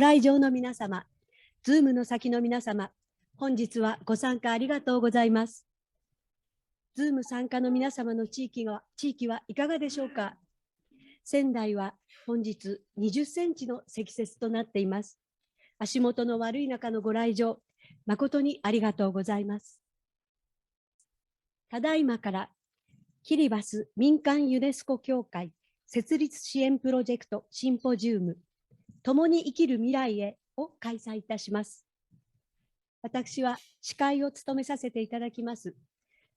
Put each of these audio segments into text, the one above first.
来場の皆様、ズームの先の皆様、本日はご参加ありがとうございます。ズーム参加の皆様の地域はいかがでしょうか。仙台は本日20センチの積雪となっています。足元の悪い中のご来場、誠にありがとうございます。ただいまからキリバス民間ユネスコ協会設立支援プロジェクトシンポジウム共に生きる未来へを開催いたします。私は司会を務めさせていただきます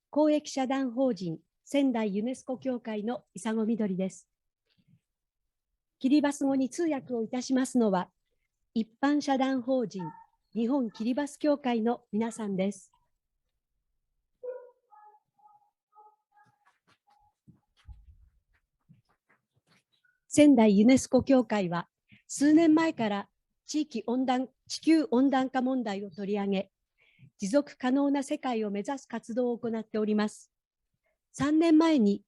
公益社団法人仙台ユネスコ協会の伊佐子みどりです。キリバス語に通訳をいたしますのは一般社団法人日本キリバス協会の皆さんです。仙台ユネスコ協会は数年前から地球温暖化問題を取り上げ、持続可能な世界を目指す活動を行っております。3年前に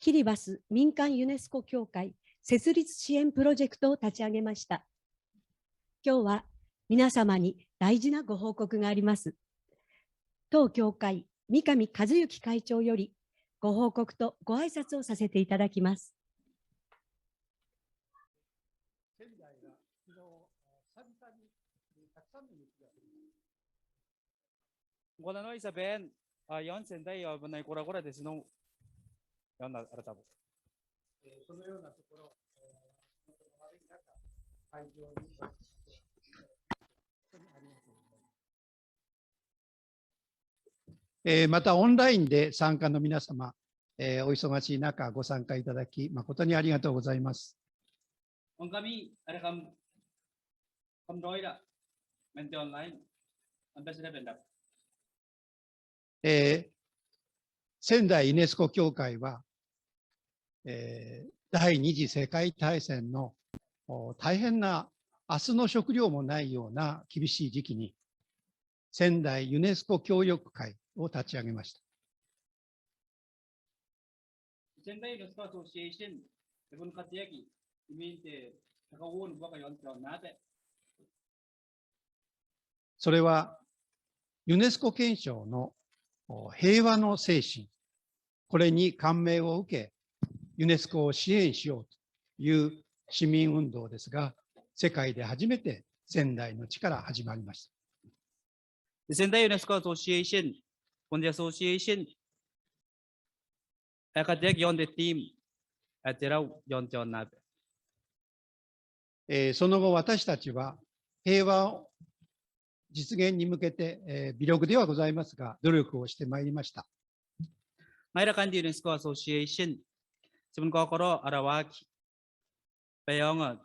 キリバス民間ユネスコ協会設立支援プロジェクトを立ち上げました。今日は皆様に大事なご報告があります。当協会三上和幸会長よりご報告とご挨拶をさせていただきます。Wala no isabel, yon senday yo banay kura desu no yon aratabo. そのようなところ、悪い中、会場に本当にありがとうございます。またオンラインで参加の皆様、お忙しい中ご参加いただき誠にありがとうございます。Ang kami ada kamroy da mente online anda sila benda. 仙台ユネスコ協会は、第二次世界大戦の大変な明日の食料もないような厳しい時期に仙台ユネスコ協力会を立ち上げました。Sendai Yunesko Association ibon katiyaki iminte nakawon ba kayo ang natin. それはユネスコ憲章の平和の精神、これに感銘を受け、ユネスコを支援しようという市民運動ですが、世界で初めて仙台の地から始まりました。Sendai Yunesko Association, kundi association, katiyak yon de team, at iraw yon tion natin. その後、私たちは平和を実現に向けて、微力ではございますが、努力をしてまいりました。Mayroon din UNESCO Association. Sebelum kau koro arawaki, payong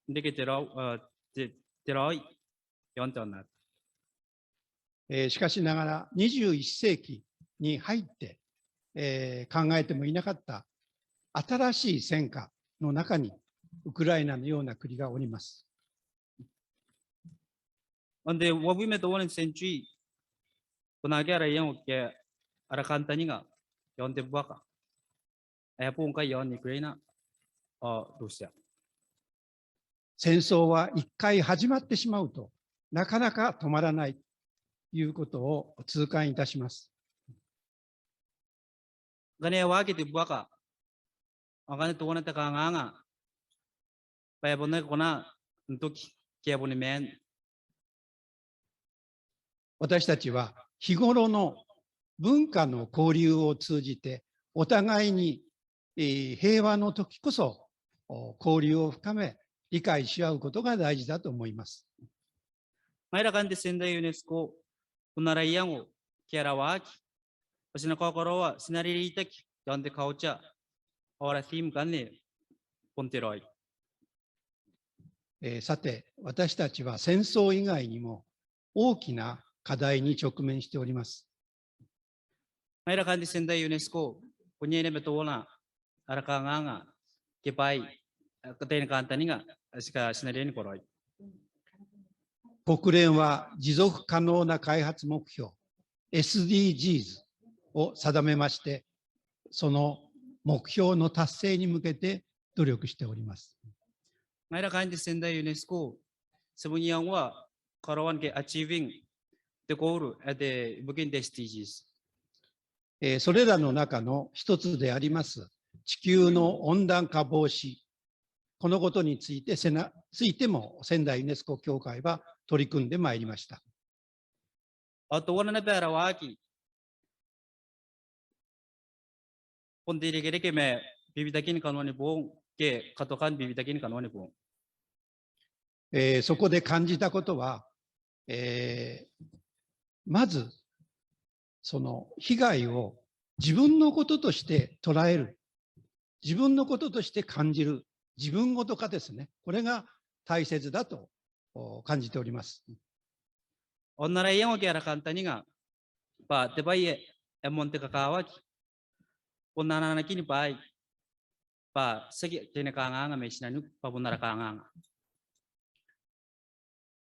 hindi kitiraw tiroy yon tonat. しかしながら21世紀に入って、考えてもいなかった新しい戦火の中にウクライナのような国がおります。Onde wabi me tawon century, kunagi arayang kaya arakanta niya yon de buaka. Ay pong kayo ni Ukraine o Russia. 戦争は一回始まってしまうとなかなか止まらないということを痛感いたします。Ganyan wagi de buaka. Ang kanil tuwan na takanganga. Payabon na kuna untuk kaya po ni men. 私たちは日頃の文化の交流を通じてお互いに平和の時こそ交流を深め理解し合うことが大事だと思います。Mayroon din仙台 UNESCO kunarayang o kiarawaki. Kasi nakakarawa sinarilitak yon de kaucha ora theme kanne ponteroy. さて、私たちは戦争以外にも大きな課題に直面しております。Mayroon din仙台 UNESCO kunya na betul na arakanganga kipay katayin kantani nga asika sinariyan koroy. 国連は持続可能な開発目標 SDGs を定めまして、その目標の達成に向けて努力しております。Mayroon din仙台 UNESCO semuanya wa karawan ke achieving the goal at the begin the stages. それらの中の一つであります地球の温暖化防止、このことについても仙台ユネスコ協会は取り組んでまいりました。Atau wana na pera waki. Pondiri kere ke me bibitakin kanwani buong ke katokan bibitakin kanwani buong. そこで感じたことは、まずその被害を自分のこととして捉える、自分のこととして感じる、自分ごと化ですね。これが大切だと感じております。Onara yang oke arakan tani nga pa tebaye emonte kakawaki. Punana na kini pai pa segi kene kanganga meshinanu pa punara kanganga.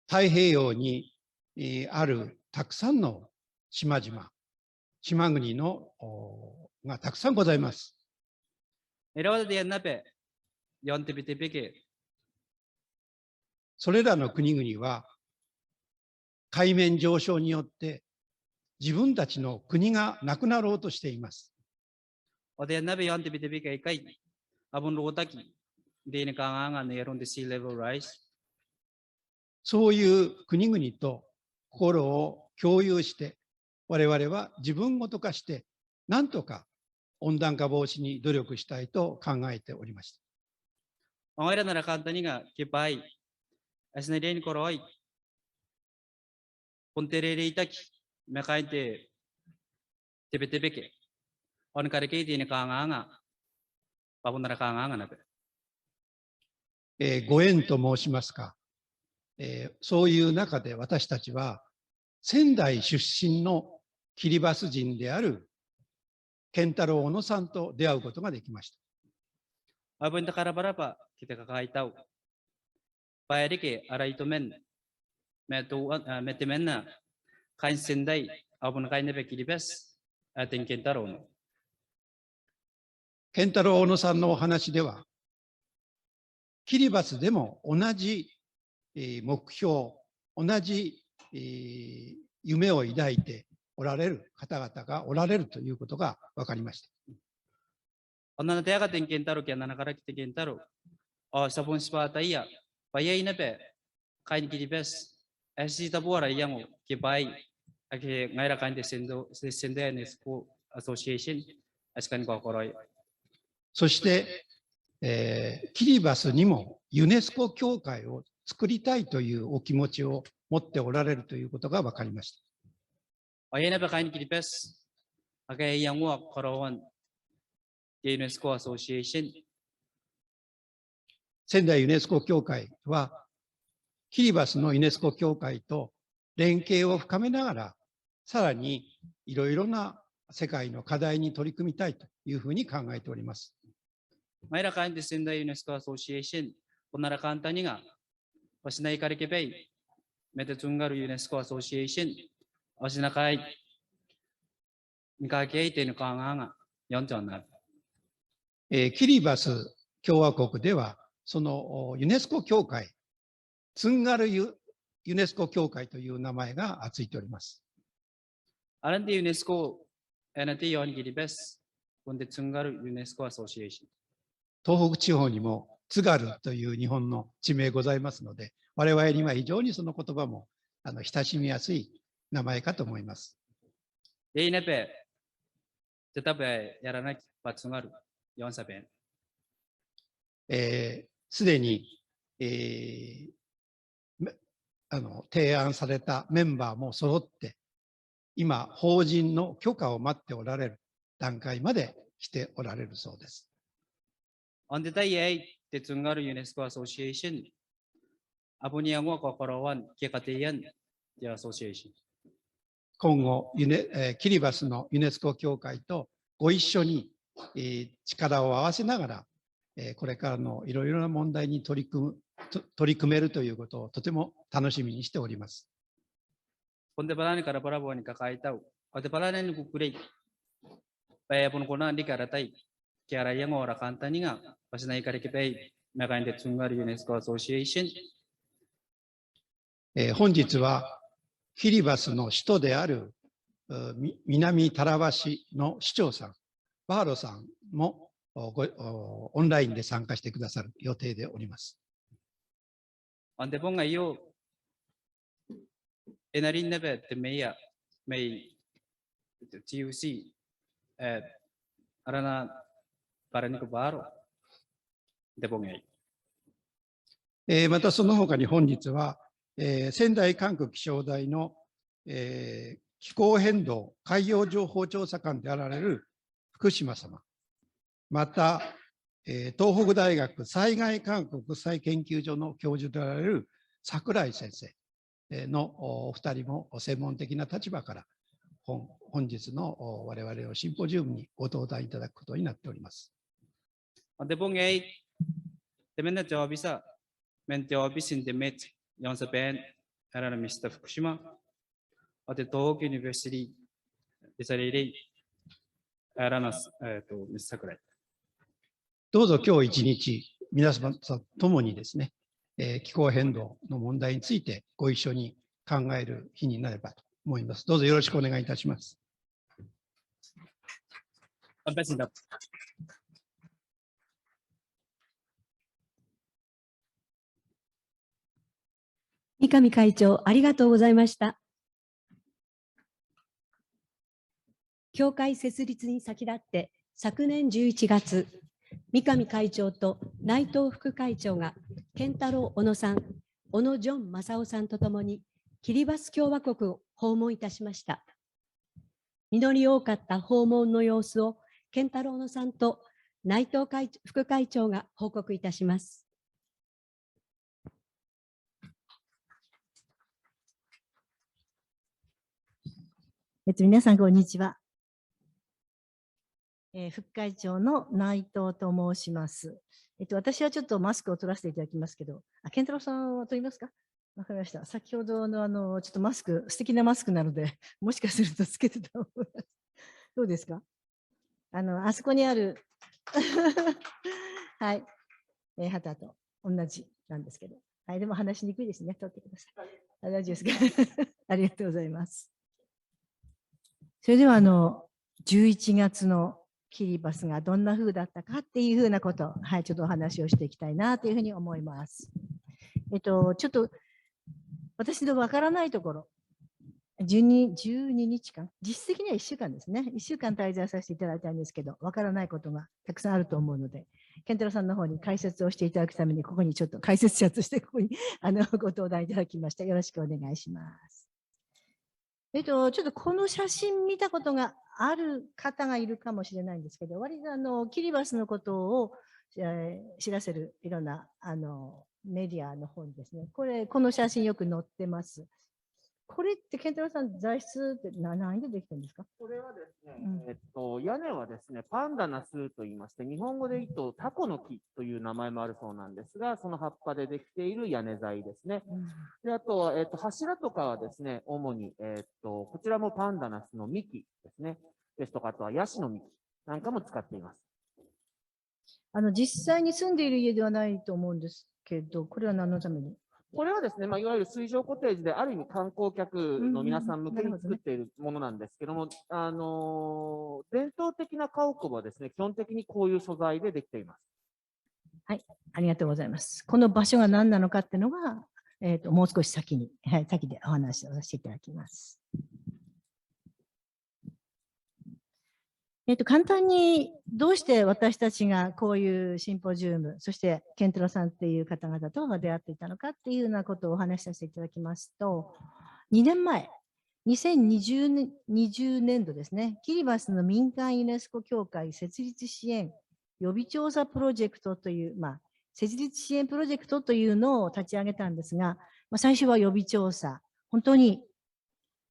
太平洋にあるたくさんの島々、島国のがたくさんございます。Erawada de nape yon tepe tepe ke それらの国々は海面上昇によって自分たちの国がなくなろうとしています。ode nape yon tepe tepe ke kai abun rotaki de ne kanganga ne yaron de sea level rise. そういう国々と心を共有して、我々は自分ごと化して、なんとか温暖化防止に努力したいと考えておりました。Ongaira na arakan tani nga ke pai asna de ni koroi. Punterere itaki mekain te tepe tepe ke on kareke de ne kanganga pa punara kanganga nape. ご縁と申しますか、そういう中で私たちは仙台出身のキリバス人である健太郎小野さんと出会うことができました。Abon ta karabarapa kita kakaitaw. Payari ke araito men metemen na kain senday abon kain nebe kilibes aten kentaro no. 健太郎小野さんのお話では、キリバスでも同じ目標、同じ夢を抱いておられる方々がおられるということが分かりました。Ona na tega ten kentaro kya na karak te kentaro. O sabon spata iya payay na pe kain kilibes asi tabuara yang ke pai ake ngaira kain de sende UNESCO Association askan ko koroi. そして、キリバスにもユネスコ協会を作りたいというお気持ちを持っておられるということが分かりました。Ayay na pe kain kilibes ake yang wa korowan UNESCO Association. 仙台ユネスコ協会はキリバスのユネスコ協会と連携を深めながら、さらにいろいろな世界の課題に取り組みたいというふうに考えております。Mayra kain de Senda UNESCO Association punara kanta ni nga pasinay karike pay mete tungaru UNESCO Association asina kai nikakei te no kanganga yonton na. キリバス共和国ではそのユネスコ協会、ツンガルユネスコ協会という名前がついております。Alan de UNESCO enate yon kilibes punde tungaru UNESCO Association. 東北地方にも津軽という日本の地名ございますので、我々には非常にその言葉も親しみやすい名前かと思います。Ye ne pe tetap yarana patsungaru yon saben. すでに、提案されたメンバーも揃って、今、法人の許可を待っておられる段階まで来ておられるそうです。On the day te tungaru UNESCO Association apuni ang wa kokorowan kekatiyan the association. 今後キリバスのユネスコ協会とご一緒に、力を合わせながら、これからのいろいろな問題に取り組めるということをとても楽しみにしております。Punde palani karabarabo ni kakaitaw. Ode palani ni kukurei. Paya pun kona di karatai. Kiara yang ora kanta ni nga pasinay karike pay mekain de tungaru UNESCO Association. 本日はキリバスの首都である南タラバ市の市長さん、バハロさんもオンラインで参加してくださる予定でおります。Ande po ngayon, enarin na ba te may TUC arana para ni ko baro. De po ngayon. またその他に本日は、仙台管区気象台の、気候変動海洋情報調査官であられる福島様、また、東北大学災害科学国際研究所の教授であられる櫻井先生のお二人も専門的な立場から本日の我々のシンポジウムにご登壇いただくことになっております。Ande po ngayon, temen na jawab isa, men jawab isin demet yang saben arana Mr. Fukushima, ate Tohoku University desarere arana Mr. Sakurai. どうぞ今日一日、皆様と共にですね、気候変動の問題についてご一緒に考える日になればと思います。どうぞよろしくお願いいたします。三上会長、ありがとうございました。協会設立に先立って、昨年11月、三上会長と内藤副会長が健太郎小野さん、小野ジョン正夫さんとともにキリバス共和国を訪問いたしました。実り多かった訪問の様子を健太郎小野さんと内藤副会長が報告いたします。皆さんこんにちは。副会長の内藤と申します。私はちょっとマスクを取らせていただきますけど、健太郎さんは取りますか？わかりました。先ほどのちょっとマスク、素敵なマスクなので、もしかするとつけてたと思います。どうですか？あそこにある、はい、旗と同じなんですけど、はい、でも話しにくいですね。取ってください。大丈夫ですか？ありがとうございます。それでは11月のキリバスがどんな風だったかっていう風なこと、はい、ちょっとお話をしていきたいなというふうに思います。ちょっと私のわからないところ、12日間、実質的には1週間ですね。1週間滞在させていただいたんですけど、わからないことがたくさんあると思うので、健太郎さんの方に解説をしていただくために、ここにちょっと解説者としてここにご登壇いただきました。よろしくお願いします。ちょっとこの写真見たことがある方がいるかもしれないんですけど、割とキリバスのことを、知らせるいろんなメディアの方にですね、この写真よく載ってます。これって健太郎さん、材質って何でできてるんですか？これはですね、屋根はですね、パンダナスと言いまして、日本語で言うとタコの木という名前もあるそうなんですが、その葉っぱでできている屋根材ですね。で、あとは、柱とかはですね、主に、こちらもパンダナスの幹ですね。ですとか、あとはヤシの幹なんかも使っています。実際に住んでいる家ではないと思うんですけど、これは何のために？これはですね、いわゆる水上コテージで、ある意味観光客の皆さん向けに作っているものなんですけども、伝統的な家屋はですね、基本的にこういう素材でできています。はい、ありがとうございます。この場所が何なのかっていうのが、もう少し先でお話をさせていただきます。簡単にどうして私たちがこういうシンポジウム、そして健太郎さんっていう方々と出会っていたのかっていうようなことをお話しさせていただきますと、2年前、2020年度ですね、キリバスの民間ユネスコ協会設立支援予備調査プロジェクトという、設立支援プロジェクトというのを立ち上げたんですが、最初は予備調査、本当に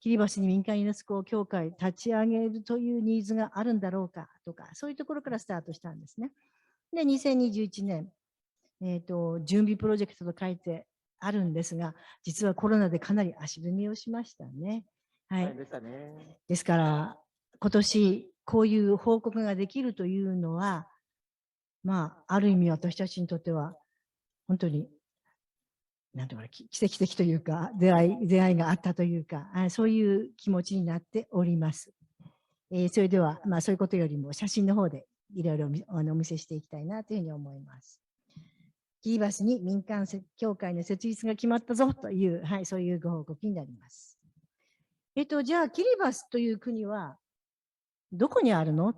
キリバスに民間ユネスコ協会立ち上げるというニーズがあるんだろうかとか、そういうところからスタートしたんですね。で、2021年、準備プロジェクトと書いてあるんですが、実はコロナでかなり足踏みをしましたね。はい。ですから、今年こういう報告ができるというのは、ある意味私たちにとっては本当になんていうかな、奇跡的というか、出会いがあったというか、そういう気持ちになっております。それでは、そういうことよりも写真の方でいろいろお見せしていきたいなというふうに思います。キリバスに民間協会の設立が決まったぞという、そういうご報告になります。じゃあ、キリバスという国はどこにあるの？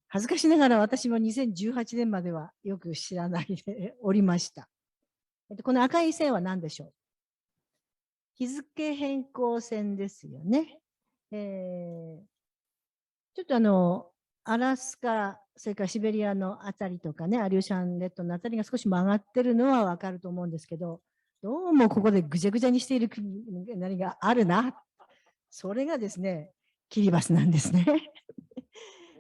恥ずかしながら私も2018年まではよく知らないでおりました。この赤い線は何でしょう？日付変更線ですよね。ちょっとアラスカ、それからシベリアのあたりとかね、アリューシャン列島のあたりが少し曲がってるのはわかると思うんですけど、どうもここでぐちゃぐちゃにしている国何があるな。それがですね、キリバスなんですね。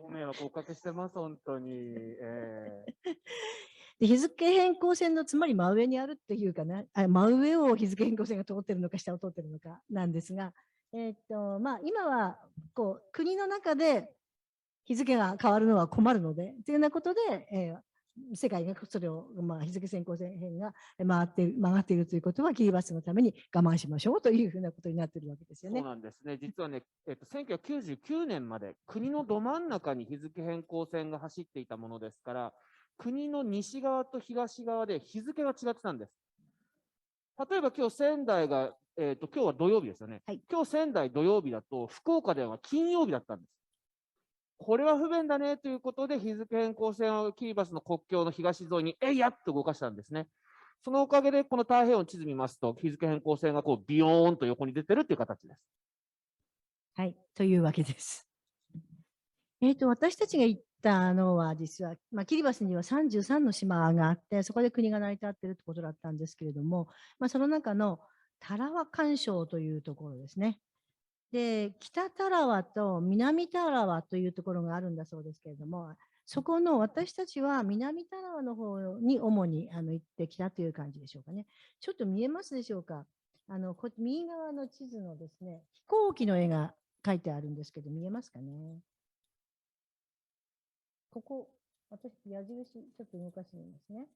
ご迷惑をおかけしてます、本当に。で日付変更線のつまり真上にあるっていうかな、真上を日付変更線が通ってるのか下を通ってるのかなんですが、今はこう国の中で日付が変わるのは困るので、というようなことで、世界がそれを、日付変更線が曲がっているということは、キリバスのために我慢しましょうというふうなことになっているわけですよね。そうなんですね。実はね、1999年まで国のど真ん中に日付変更線が走っていたものですから、国の西側と東側で日付が違ってたんです。例えば今日仙台が、今日は土曜日ですよね。はい、今日仙台土曜日だと、福岡では金曜日だったんです。これは不便だねということで、日付変更線をキリバスの国境の東沿いにやっと動かしたんですね。そのおかげで、この太平洋の地図見ますと、日付変更線がこうビヨーンと横に出てるという形です。はい、というわけです。私たちが行ったのは、実は、キリバスには33の島があって、そこで国が成り立っているということだったんですけれども、その中のタラワ環礁というところですね。で、北タラワと南タラワというところがあるんだそうですけれども、そこの私たちは南タラワの方に主に行ってきたという感じでしょうかね。ちょっと見えますでしょうか。右側の地図のですね、飛行機の絵が書いてあるんですけど、見えますかね。ここ、私、矢印、ちょっと動かしてみますね。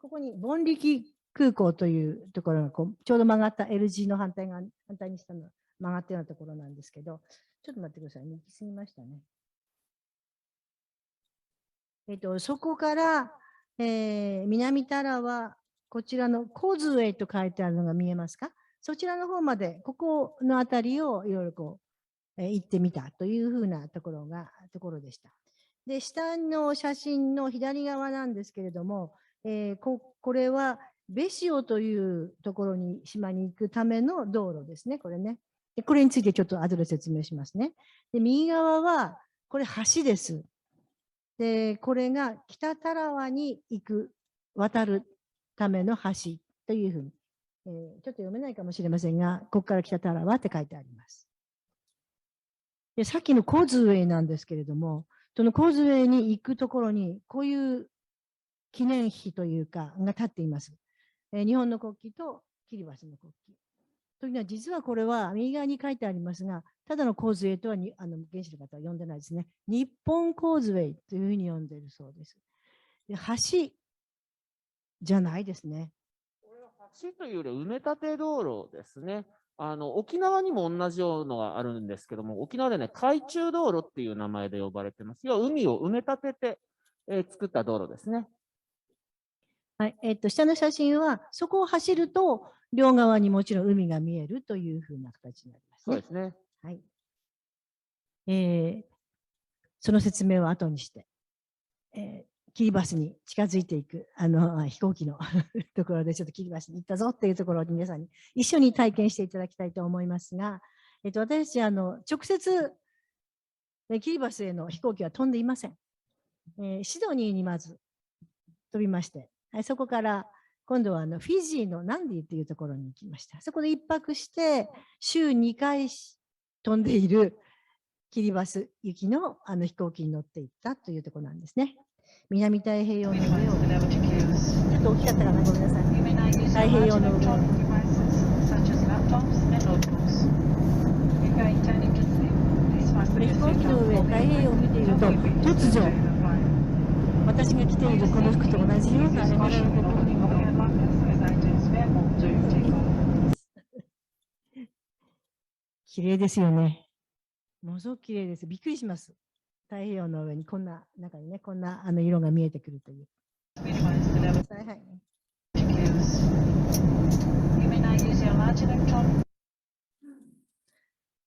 ここに、ボンリキ空港というところがちょうど曲がった L 字の反対にしたの。曲がったようなところなんですけど、ちょっと待ってください。行き過ぎましたね。そこから、南タラワ、こちらのコズウェイと書いてあるのが見えますか？そちらの方まで、ここのあたりをいろいろ行ってみたというふうなところでした。で、下の写真の左側なんですけれども、これはベシオというところに、島に行くための道路ですね、これね。でこれについてちょっと後で説明しますね。で、右側は、これ橋です。で、これが北タラワに渡るための橋というふうに、ちょっと読めないかもしれませんが、ここから北タラワって書いてあります。で、さっきのコズウェイなんですけれども、そのコズウェイに行くところに、こういう記念碑というか、が立っています。日本の国旗とキリバスの国旗。というのは、実はこれは右側に書いてありますが、ただのコーズウェイとは現地の方は呼んでないですね。日本コーズウェイというふうに呼んでいるそうです。で、橋じゃないですね。これは橋というよりは埋め立て道路ですね。沖縄にも同じようなのがあるんですけども、沖縄でね、海中道路っていう名前で呼ばれてます。要は海を埋め立てて、作った道路ですね。はい、下の写真は、そこを走ると、両側にもちろん海が見えるというふうな形になりますね。そうですね。はい。その説明を後にして、キリバスに近づいていく、飛行機のところでちょっとキリバスに行ったぞっていうところを皆さんに一緒に体験していただきたいと思いますが、私たち、直接、キリバスへの飛行機は飛んでいません。シドニーにまず飛びまして、そこから今度はフィジーのナンディっていうところに行きました。そこで一泊して、週2回飛んでいるキリバス行きの飛行機に乗っていったというところなんですね。南太平洋の上を、ちょっと大きかったかな、ごめんなさい。太平洋の上を。飛行機の上、太平洋を見ていると、突如、私が着ているこの服と同じようなエメラルドブルーの綺麗ですよね。ものすごく綺麗です。びっくりします。太平洋の上にこんな、中にね、こんな色が見えてくるという。はいはい。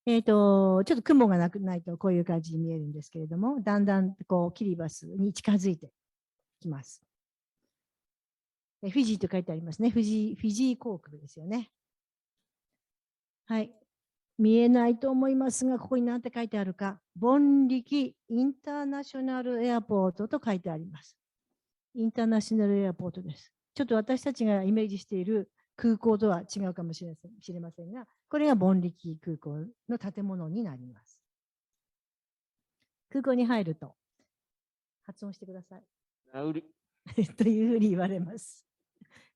ちょっと雲がないとこういう感じに見えるんですけれども、だんだんこうキリバスに近づいてきます。フィジーと書いてありますね。フィジー航空ですよね。はい。見えないと思いますが、ここに何て書いてあるか、ボンリキインターナショナルエアポートと書いてあります。インターナショナルエアポートです。ちょっと私たちがイメージしている空港とは違うかもしれませんが、これがボンリキ空港の建物になります。空港に入ると、発音してください。ナウリ。というふうに言われます。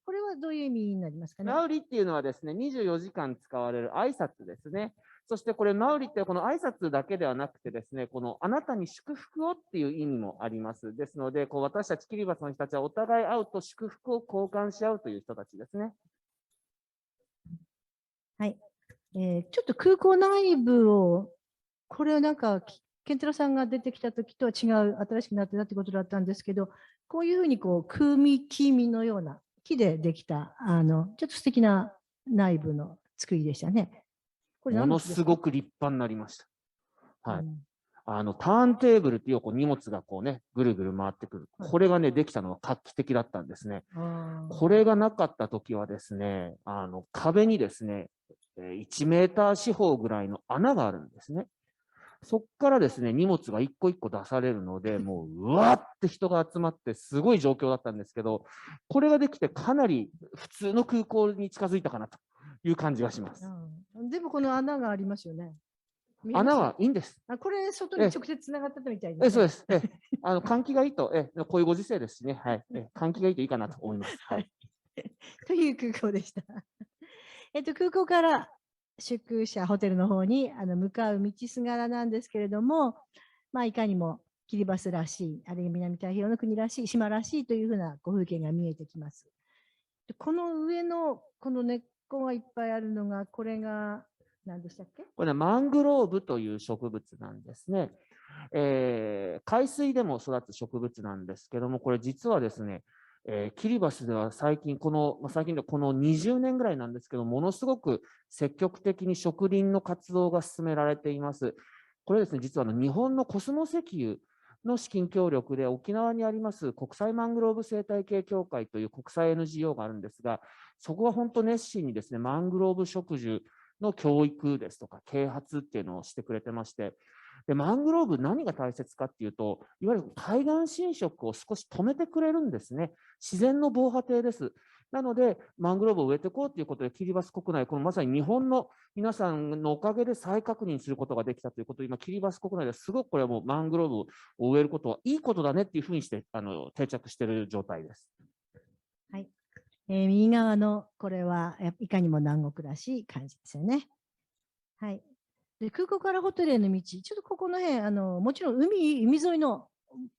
これはどういう意味になりますかね。ナウリっていうのはですね、24時間使われる挨拶ですね。そしてこれ、マウリってこの挨拶だけではなくてですね、このあなたに祝福をっていう意味もあります。ですので、こう私たちキリバスの人たちはお互い会うと祝福を交換し合うという人たちですね。はい。ちょっと空港内部を、これはなんか、ケンテロさんが出てきた時とは違う、新しくなってたってことだったんですけど、こういうふうにこう、木身のような、木でできた、ちょっと素敵な内部の作りでしたね。これものすごく立派になりました。はい。ターンテーブルっていうこう荷物がこうね、ぐるぐる回ってくる。これがね、できたのは画期的だったんですね。これがなかった時はですね、壁にですね、1メーター四方ぐらいの穴があるんですね。そっからですね、荷物が一個一個出されるので、もう、うわって人が集まって、すごい状況だったんですけど、これができてかなり普通の空港に近づいたかなという感じがします。でもこの穴がありますよね。穴はいいんです。これ、外に直接つながってたみたいです、ね。そうです。換気がいいと、こういうご時世ですしね、はい。換気がいいといいかなと思います。はい。という空港でした。空港から宿舎、ホテルの方に向かう道すがらなんですけれども、まあ、いかにもキリバスらしい、あるいは南太平洋の国らしい、島らしいというふうな風景が見えてきます。この上のこの根っこがいっぱいあるのが、これが何でしたっけ？これはマングローブという植物なんですね。海水でも育つ植物なんですけども、これ実はですね、キリバスでは最近でこの20年ぐらいなんですけど、ものすごく積極的に植林の活動が進められています。これですね、実は日本のコスモ石油の資金協力で沖縄にあります国際マングローブ生態系協会という国際 NGO があるんですが、そこは本当熱心にですね、マングローブ植樹の教育ですとか啓発っていうのをしてくれてまして、でマングローブ何が大切かっていうと、いわゆる海岸侵食を少し止めてくれるんですね。自然の防波堤です。なので、マングローブを植えていこうということで、キリバス国内、このまさに日本の皆さんのおかげで再確認することができたということで、今、キリバス国内ですごくこれはもうマングローブを植えることはいいことだねっていうふうにして定着している状態です。はい。右側のこれはいかにも南国らしい感じですよね。はい。で空港からホテルへの道、ちょっとここの辺、もちろん海沿いの、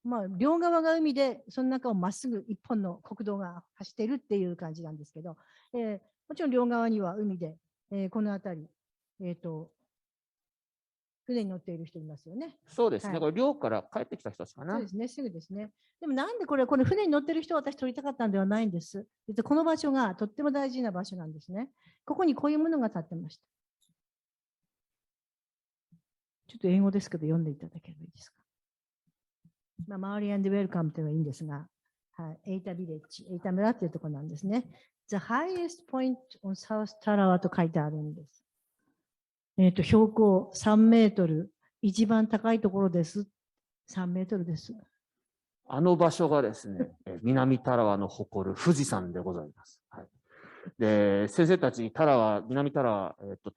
まあ、両側が海で、その中をまっすぐ一本の国道が走っているっていう感じなんですけど、もちろん両側には海で、この辺り、船に乗っている人いますよね。そうですね、はい、これ、漁から帰ってきた人たちかな。そうですね、すぐですね。でもなんでこれ船に乗ってる人を私撮りたかったんではないんです。この場所がとっても大事な場所なんですね。ここにこういうものが立ってました。ちょっと英語ですけど読んでいただければいいですか。まあ、マウリアンドウェルカムというのはいいんですが、はい、エイタビレッジ、エイタ村というところなんですね。The highest point on South Tarawa と書いてあるんです。標高3メートル、一番高いところです。3メートルです。あの場所がですね、南タラワの誇る富士山でございます。はい、で、先生たち、南タラワ、ご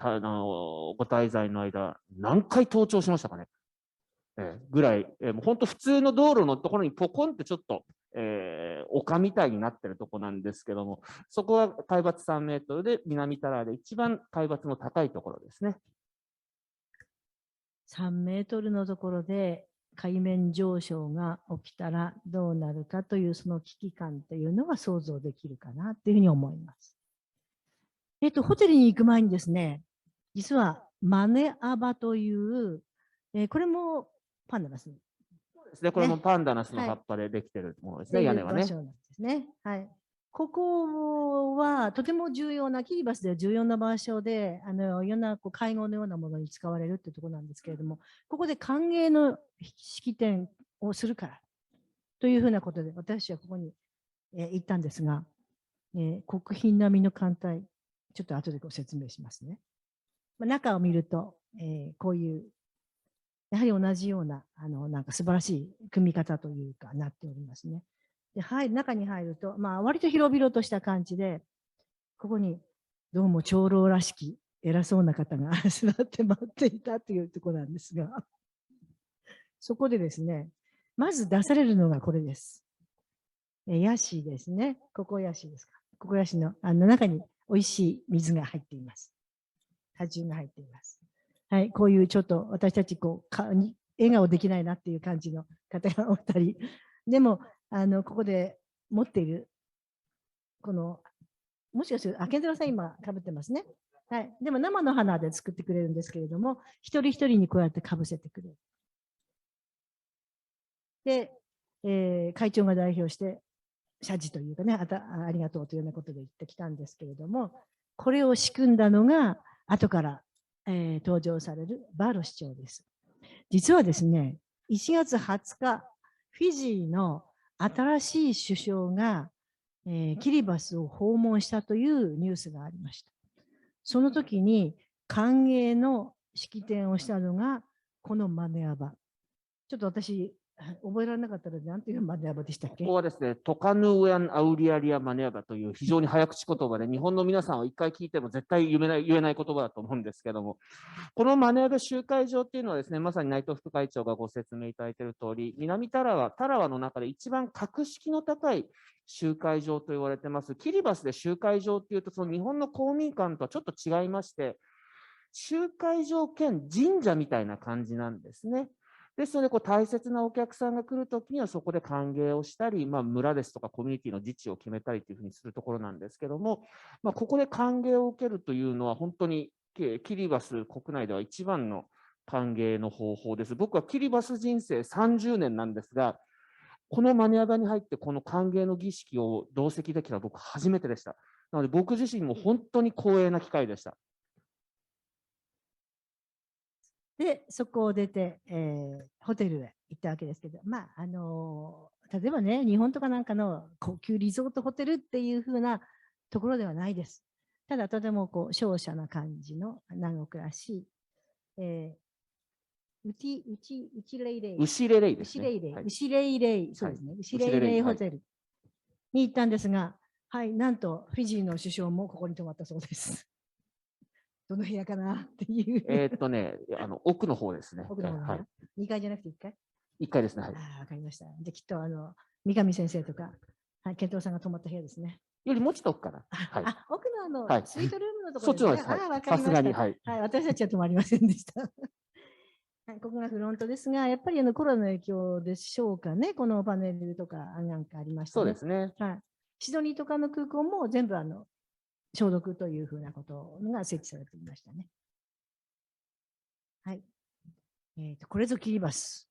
滞在の間、何回登頂しましたかね。ぐらい、もう本当普通の道路のところにポコンってちょっと、丘みたいになってるところなんですけども、そこは海抜3メートルで、南タラワで一番海抜の高いところですね。3メートルのところで海面上昇が起きたらどうなるかというその危機感というのが想像できるかなというふうに思います。ホテルに行く前にですね、実はマネアバという、これもパンダナスですね。これもねパンダナスのはい葉っぱでできてるものですね、っていう屋根はね。場所なんですね。はい。ここはとても重要な、キリバスでは重要な場所で、いろんなこう会合のようなものに使われるっていうところなんですけれども、ここで歓迎の式典をするからというふうなことで、私はここに、行ったんですが、国賓並みの艦隊、ちょっと後でご説明しますね。中を見ると、こういう、やはり同じような、なんか素晴らしい組み方というか、なっておりますね。で、中に入ると、割と広々とした感じで、ここに、どうも長老らしき偉そうな方が座って待っていたというところなんですが、そこでですね、まず出されるのがこれです。ヤシですね。ここヤシですか。ここヤシの中に美味しい水が入っています。果汁が入っています。はい、こういうちょっと私たち笑顔できないなっていう感じの方がお二人。でも、ここで持っている、もしかすると、健太郎さん今かぶってますね。はい。でも生の花で作ってくれるんですけれども、一人一人にこうやってかぶせてくれる。で、会長が代表して、謝辞というかね、ありがとうというようなことで言ってきたんですけれども、これを仕組んだのが、後から、登場されるバーロ市長です。実はですね、1月20日、フィジーの新しい首相が、キリバスを訪問したというニュースがありました。その時に歓迎の式典をしたのが、このマネアバ。ちょっと私、覚えられなかったので、何ていうマネアバでしたっけ？ここはですね、トカヌウエン・アウリアリア・マネアバという非常に早口言葉で、日本の皆さんは一回聞いても絶対言えない言葉だと思うんですけども、このマネアバ集会場っていうのはですね、まさに内藤副会長がご説明いただいている通り、南タラワの中で一番格式の高い集会場と言われてます。キリバスで集会場っていうと、その日本の公民館とはちょっと違いまして、集会場兼神社みたいな感じなんですね。ですので、大切なお客さんが来るときにはそこで歓迎をしたり、村ですとかコミュニティの自治を決めたりというふうにするところなんですけども、ここで歓迎を受けるというのは本当にキリバス国内では一番の歓迎の方法です。僕はキリバス人生30年なんですが、このマネアバに入ってこの歓迎の儀式を同席できたのは僕初めてでした。なので僕自身も本当に光栄な機会でした。で、そこを出て、ホテルへ行ったわけですけど、例えばね、日本とかなんかの高級リゾートホテルっていう風なところではないです。ただ、とても瀟洒な感じの南国らしい、ウチレイレイ。牛レレイですね。ウシレイレイ、そうですね。ウシレイレイホテルに行ったんですが、はい、なんとフィジーの首相もここに泊まったそうです。どの部屋かなっていう。奥の方ですね。奥の方、はい、2階じゃなくて1階 ?1 階ですね。はい。わかりました。じゃきっと三上先生とか、はい、健藤さんが泊まった部屋ですね。よりもうちょっと奥かな。はい、奥のはい、スイートルームのところですね。そっちのです。わかりました。はい。はい、私たちは泊まりませんでした。はい、ここがフロントですが、やっぱりコロナの影響でしょうかね、このパネルとかなんかありましたね。そうですね。はい。シドニーとかの空港も全部消毒というふうなことが設置されていましたね。はい。これぞキリバス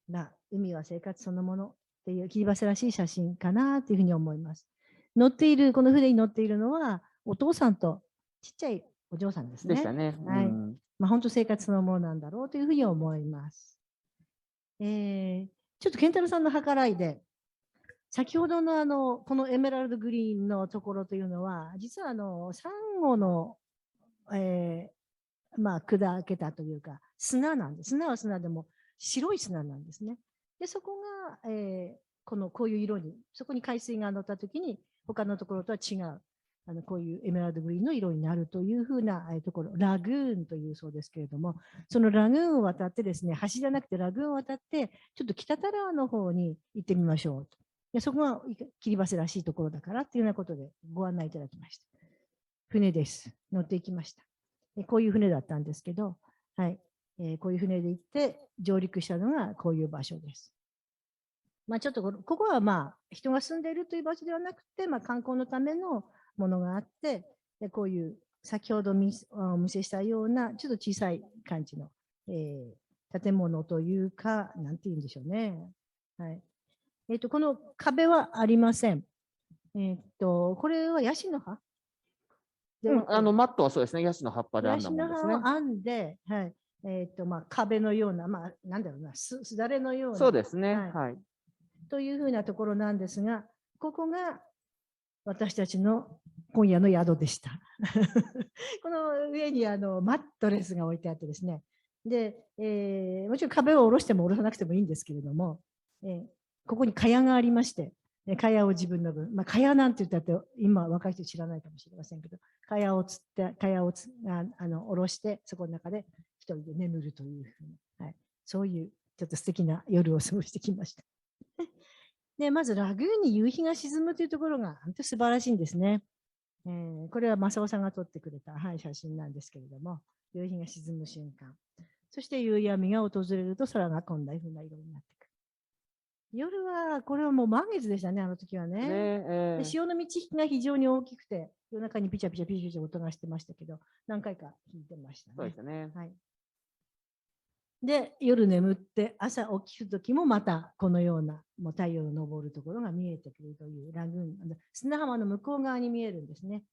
な、海は生活そのものっていうキリバスらしい写真かなというふうに思います。この船に乗っているのは、お父さんとちっちゃいお嬢さんですね。でしたね。はい。本当生活そのものなんだろうというふうに思います。ちょっと健太郎さんの計らいで、先ほどのこのエメラルドグリーンのところというのは、実はサンゴの、砕けたというか、砂なんです。砂は砂でも白い砂なんですね。で、そこが、こういう色に、そこに海水が乗ったときに、他のところとは違う、こういうエメラルドグリーンの色になるというふうなところ、ラグーンというそうですけれども、そのラグーンを渡ってですね、橋じゃなくてラグーンを渡って、ちょっと北タラワの方に行ってみましょうと。でそこがキリバスらしいところだからっていうようなことでご案内いただきました。船です。乗っていきました。こういう船だったんですけど、はい。こういう船で行って上陸したのがこういう場所です。ちょっとここは人が住んでいるという場所ではなくて、観光のためのものがあって、こういう先ほどお見せしたような、ちょっと小さい感じの、建物というか、なんて言うんでしょうね。はい。この壁はありません。これはヤシの葉で、マットはそうですね、ヤシの葉っぱで編んだヤシのものですね。葉を編んで、はい。壁のような、なんだろうな、すだれのような。そうですね。はいはい。というふうなところなんですが、ここが私たちの今夜の宿でした。この上にマットレスが置いてあってですね。で、もちろん壁を下ろしても下ろさなくてもいいんですけれども、ここに蚊帳がありまして、蚊帳を自分の分、蚊帳なんて言ったって今若い人知らないかもしれませんけど、蚊帳をつって、蚊帳を下ろして、そこの中で一人で眠るというふうな、はい、そういうちょっと素敵な夜を過ごしてきました。で、まずラグーンに夕日が沈むというところが本当に素晴らしいんですね。これは正雄さんが撮ってくれた、はい、写真なんですけれども、夕日が沈む瞬間。そして夕闇が訪れると空がこんな風な色になってくる。夜は、これはもう満月でしたね、あの時はね。で潮の満ち引きが非常に大きくて、夜中にピチャピチャピチャピチャ音がしてましたけど、何回か弾いてましたね。そうですね。はい。で、夜眠って朝起きるときもまたこのようなもう太陽の昇るところが見えてくるというラグーン、砂浜の向こう側に見えるんですね。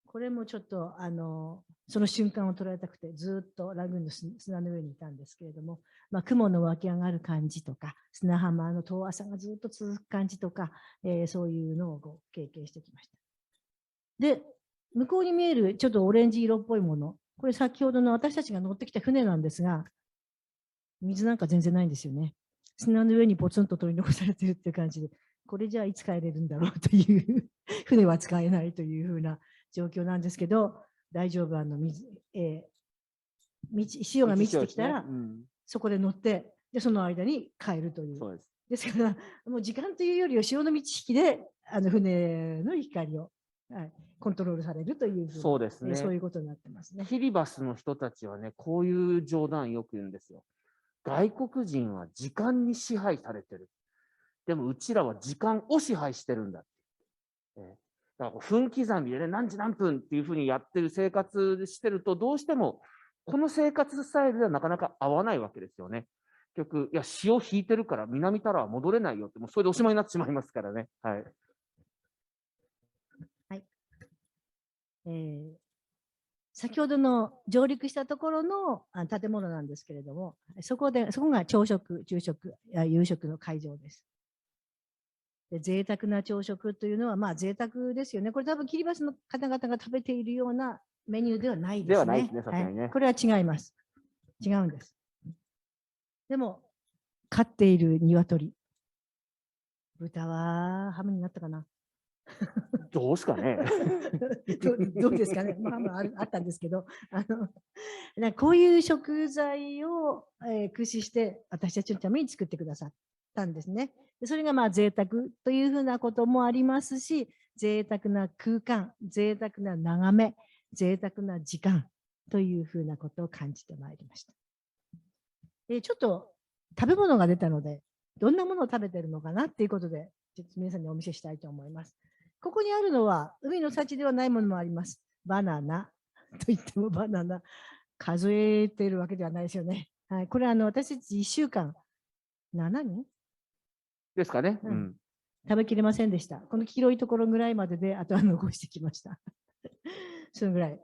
これもちょっとその瞬間を捉えたくてずっとラグーンの砂の上にいたんですけれども、雲の湧き上がる感じとか、砂浜の遠浅がずっと続く感じとか、そういうのを経験してきました。で、向こうに見えるちょっとオレンジ色っぽいもの、これ先ほどの私たちが乗ってきた船なんですが、水なんか全然ないんですよね。砂の上にポツンと取り残されてるっていう感じで、これじゃあいつ帰れるんだろうという船は使えないというふうな状況なんですけど、大丈夫、潮が満ちてきたら、そこで乗って、で、その間に帰るという。そうです。ですから、もう時間というよりは潮の満ち引きで、船の光を、はい、コントロールされるというふうな、そうですね。そういうことになってますね。キリバスの人たちはね、こういう冗談よく言うんですよ。外国人は時間に支配されてる。でもうちらは時間を支配してるんだ。だから分刻みでね、何時何分っていうふうにやってる生活してると、どうしてもこの生活スタイルではなかなか合わないわけですよね。結局、いや、潮引いてるから南からは戻れないよって、もうそれでおしまいになってしまいますからね。はい。はい。先ほどの上陸したところの建物なんですけれども、そこが朝食、昼食、夕食の会場です。で贅沢な朝食というのは、贅沢ですよね。これ多分キリバスの方々が食べているようなメニューではないですね。ではないですね、さすがにね。これは違います。違うんです。でも、飼っている鶏、豚はハムになったかな。どうすかね。どうですかね。あったんですけど、こういう食材を、駆使して私たちのために作ってくださったんですね。それが贅沢というふうなこともありますし、贅沢な空間、贅沢な眺め、贅沢な時間というふうなことを感じてまいりました。ちょっと食べ物が出たので、どんなものを食べてるのかなっていうことで、ちょっと皆さんにお見せしたいと思います。ここにあるのは、海の幸ではないものもあります。バナナといってもバナナ、数えているわけではないですよね。はい、これ私たち1週間、7人ですかね。食べきれませんでした。この黄色いところぐらいまでで、あとは残してきました。そのぐらい。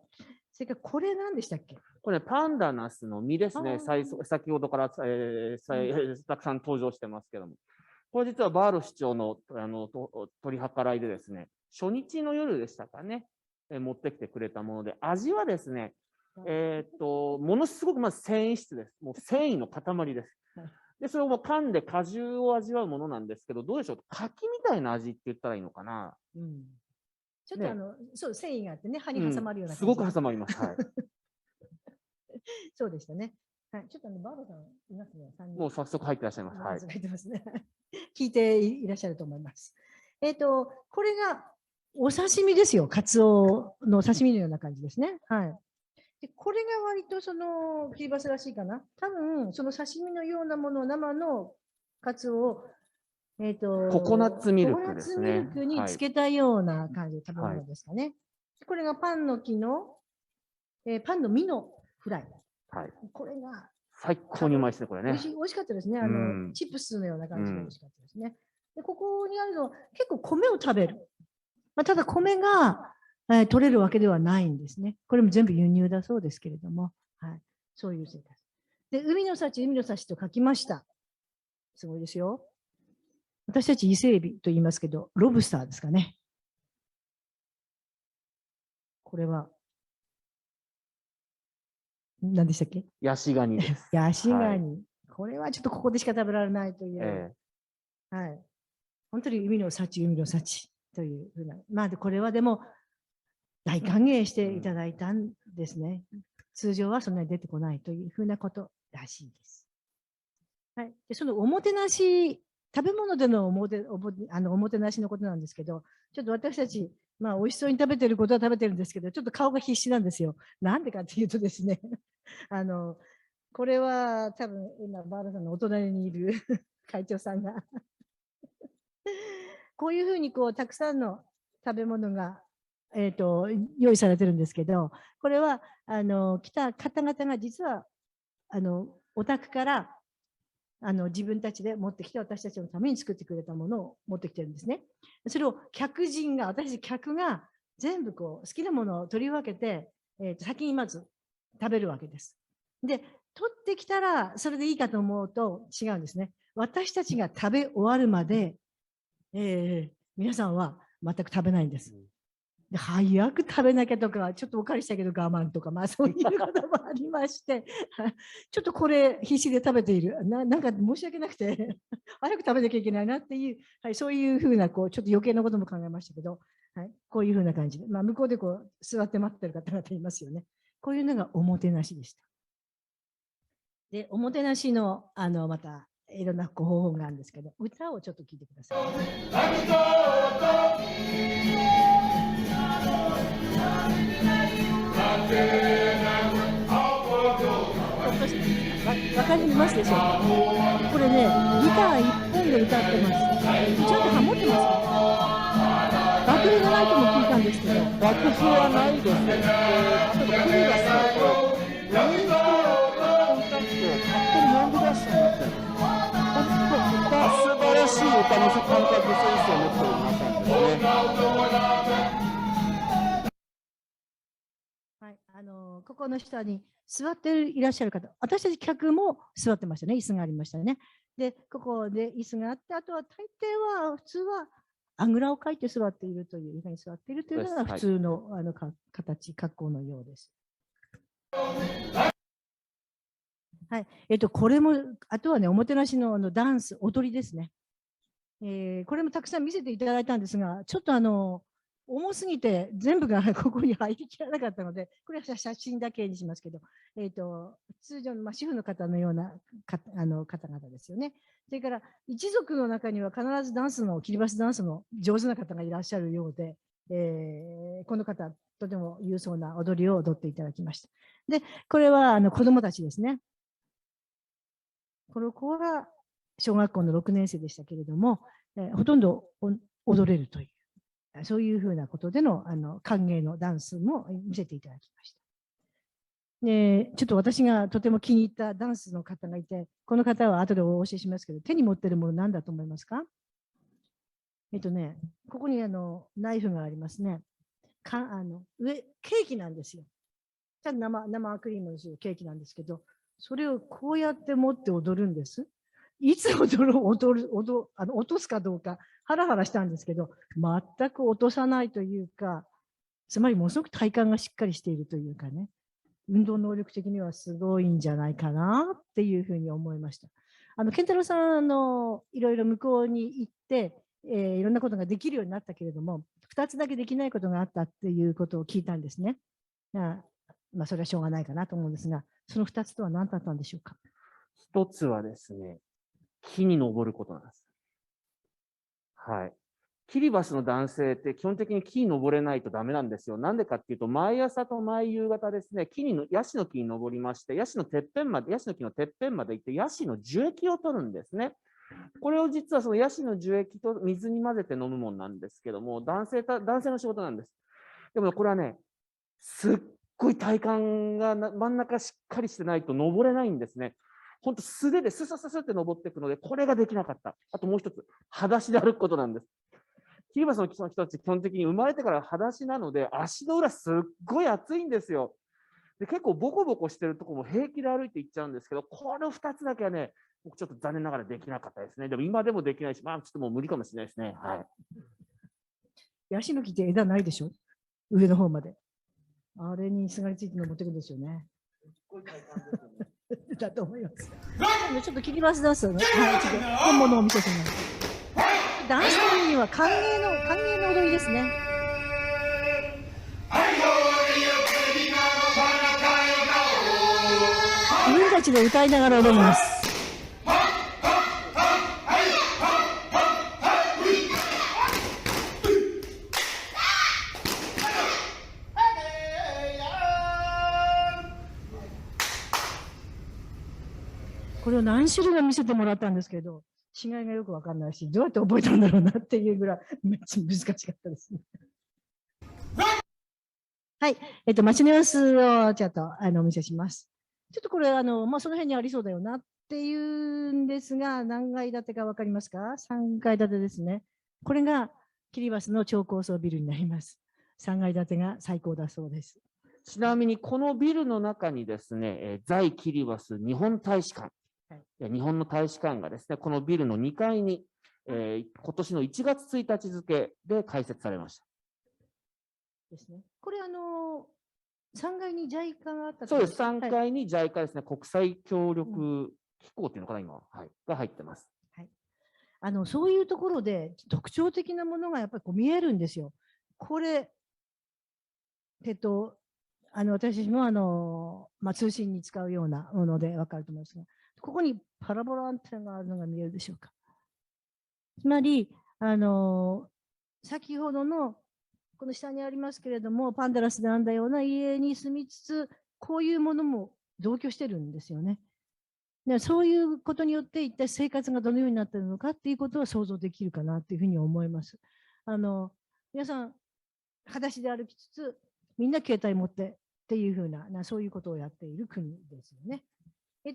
それからこれ何でしたっけ？これ、パンダナスの実ですね。先ほどから、たくさん登場してますけども。これ実はバーロ市長の取り計らいでですね、初日の夜でしたかね、持ってきてくれたもので、味はですね、ものすごくまず繊維質です。もう繊維の塊です。で、それをもう噛んで果汁を味わうものなんですけど、どうでしょう、柿みたいな味って言ったらいいのかな。ちょっとそう、繊維があってね、歯に挟まるような感じ、すごく挟まります。はい。そうでしたね。はい、ちょっとバーロさんいますね。もう早速入ってらっしゃいます。はい。入ってますね。聞いていらっしゃると思います。これがお刺身ですよ。カツオの刺身のような感じですね。はい。でこれが割とキリバスらしいかな。多分、その刺身のようなものを生のカツオを、ココナッツミルクですね。ココナッツミルクにつけたような感じの食べ物ですかね。これがパンの木のパンの実のフライ。はい。これが最高にうまいですね、これね。美味しかったですね。うんチップスのような感じで美味しかったですね。で、ここにあるのは結構米を食べる。まあ、ただ米が、取れるわけではないんですね。これも全部輸入だそうですけれども、はい、そういう生活。で、海の幸と書きました。すごいですよ。私たち伊勢海老と言いますけど、ロブスターですかね。これは、何でしたっけ？ヤシガニです。ヤシガニ、はい。これはちょっとここでしか食べられないという。はい。本当に海の幸というふうな。まあ、これはでも、大歓迎していただいたんですね。通常はそんなに出てこないというふうなことらしいです。はい。でそのおもてなし、食べ物でのおもてなしのことなんですけど、ちょっと私たち、まあ、美味しそうに食べてることは食べてるんですけど、ちょっと顔が必死なんですよ。なんでかっていうとですね、これは多分、今、バーラさんのお隣にいる会長さんがこういうふうにたくさんの食べ物が、用意されてるんですけど、これは来た方々が実はお宅から自分たちで持ってきて私たちのために作ってくれたものを持ってきてるんですね。それを私客が全部好きなものを取り分けて、先にまず食べるわけです。で、取ってきたらそれでいいかと思うと違うんですね。私たちが食べ終わるまで皆さんは全く食べないんです。で早く食べなきゃとか、ちょっとお借りしたけど我慢とか、まあそういうこともありまして、ちょっとこれ必死で食べている。なんか申し訳なくて、早く食べなきゃいけないなっていう、はい、そういうふうなちょっと余計なことも考えましたけど、はい、こういうふうな感じで、まあ、向こうで座って待ってる方々いますよね。こういうのがおもてなしでした。で、おもてなしの、また、いろんな方法があるんですけど、歌をちょっと聞いてください。わかりますでしょうか？これね、ギター一本で歌ってます。ちゃんとハモってます。楽譜がないとも聞いたんですけど。楽譜はないですね。例えばクリがすると、ラインスケを歌って勝手にヤングダッシュになってるんです。素晴らしい歌の感覚センスを持っている皆さんですね。はい、ここの下に座っていらっしゃる方、私たち客も座ってましたね、椅子がありましたね。で、ここで椅子があって、あとは大抵は普通はあぐらをかいて座っているという、床に座っているというのが普通の、格好のようです。はい、これも、あとはね、おもてなしのダンス、踊りですね。これもたくさん見せていただいたんですが、ちょっと重すぎて全部がここに入りきらなかったので、これは写真だけにしますけど、通常の主婦の方のような方々ですよね。それから一族の中には必ず切りバスダンスの上手な方がいらっしゃるようで、この方、とても勇壮な踊りを踊っていただきました。で、これは子供たちですね。この子は小学校の6年生でしたけれども、ほとんど踊れるという。そういうふうなことでの歓迎のダンスも見せていただきました。で、ちょっと私がとても気に入ったダンスの方がいて、この方は後でお教えしますけど、手に持っているもの何だと思いますか？ここにナイフがありますね。ケーキなんですよ。生クリームのケーキなんですけど、それをこうやって持って踊るんです。いつ落とすかどうか、ハラハラしたんですけど、全く落とさないというか、つまりものすごく体幹がしっかりしているというかね、運動能力的にはすごいんじゃないかなっていうふうに思いました。健太郎さんいろいろ向こうに行って、いろんなことができるようになったけれども、2つだけできないことがあったっていうことを聞いたんですね。まあ、それはしょうがないかなと思うんですが、その2つとは何だったんでしょうか？一つはですね、木に登ることなんです。はい。キリバスの男性って基本的に木に登れないとダメなんですよ。なんでかっていうと、毎朝と毎夕方ですね、ヤシの木に登りまして、ヤシの木のてっぺんまで行って、ヤシの樹液を取るんですね。これを実はそのヤシの樹液と水に混ぜて飲むものなんですけども、男性の仕事なんです。でもこれはね、すっごい体幹が真ん中しっかりしてないと登れないんですね。本当素手でススススって登っていくので、これができなかった。あともう一つ、裸足で歩くことなんです。キリバスの人たち、基本的に生まれてから裸足なので、足の裏すっごい熱いんですよ。で、結構ボコボコしてるところも平気で歩いていっちゃうんですけど、この2つだけはね、僕ちょっと残念ながらできなかったですね。でも今でもできないし、まあちょっともう無理かもしれないですね。はい。ヤシの木って枝ないでしょ、上の方まで。あれにすがりついて登ってくるんですよね。だと思います。ちょっと切りバス出すの、はい、ちょっと本物を見せてもらいます。ダンスのには歓迎の踊りですね。自分たちで歌いながら踊ります。これを何種類も見せてもらったんですけど、違いがよく分かんないし、どうやって覚えたんだろうなっていうぐらいめっちゃ難しかったですね。はい、街の様子をちょっとお見せします。ちょっとこれその辺にありそうだよなっていうんですが、何階建てか分かりますか？3階建てですね。これがキリバスの超高層ビルになります。3階建てが最高だそうです。ちなみにこのビルの中にですね、在キリバス日本大使館、日本の大使館がですね、このビルの2階に、今年の1月1日付で開設されました。ですね。これ3階に JICA があったそうです。3階に JICA ですね、国際協力機構っていうのかな、今、はい、が入ってます。はい、そういうところで特徴的なものがやっぱりこう見えるんですよ。これ、私たちも通信に使うようなもので分かると思いますが、ここにパラボラアンテナがあるのが見えるでしょうか。つまり、先ほどのこの下にありますけれども、パンダラスで編んだような家に住みつつ、こういうものも同居してるんですよね。でそういうことによって、一体生活がどのようになっているのかっていうことは想像できるかなというふうに思います。皆さん、裸足で歩きつつ、みんな携帯持ってっていうふうな、そういうことをやっている国ですよね。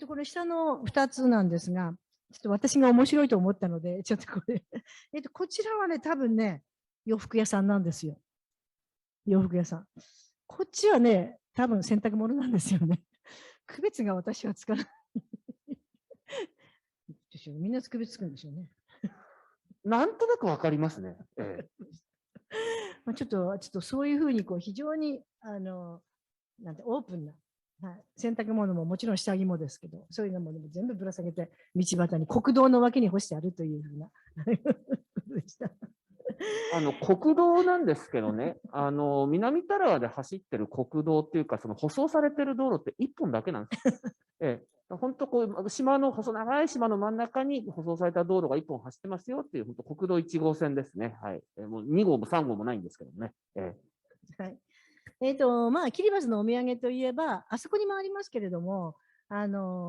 これ下の2つなんですが、ちょっと私が面白いと思ったので、ちょっとこれ、こちらはね、多分ね、洋服屋さんなんですよ。洋服屋さん。こっちはね、多分洗濯物なんですよね。区別が私はつかない。みんな区別つくんでしょうね。なんとなくわかりますね。ちょっとそういうふうにこう非常になんてオープンな、はい、洗濯物ももちろん下着もですけど、そういうものも全部ぶら下げて道端に国道の脇に干してあるというふうなでした。国道なんですけどね、南タラワで走ってる国道っていうか、その舗装されてる道路って1本だけなんですよ。本当こう島の細長い島の真ん中に舗装された道路が1本走ってますよっていう、本当国道1号線ですね。はい。もう2号も3号もないんですけどね。はい。キリバスのお土産といえば、あそこにもありますけれども、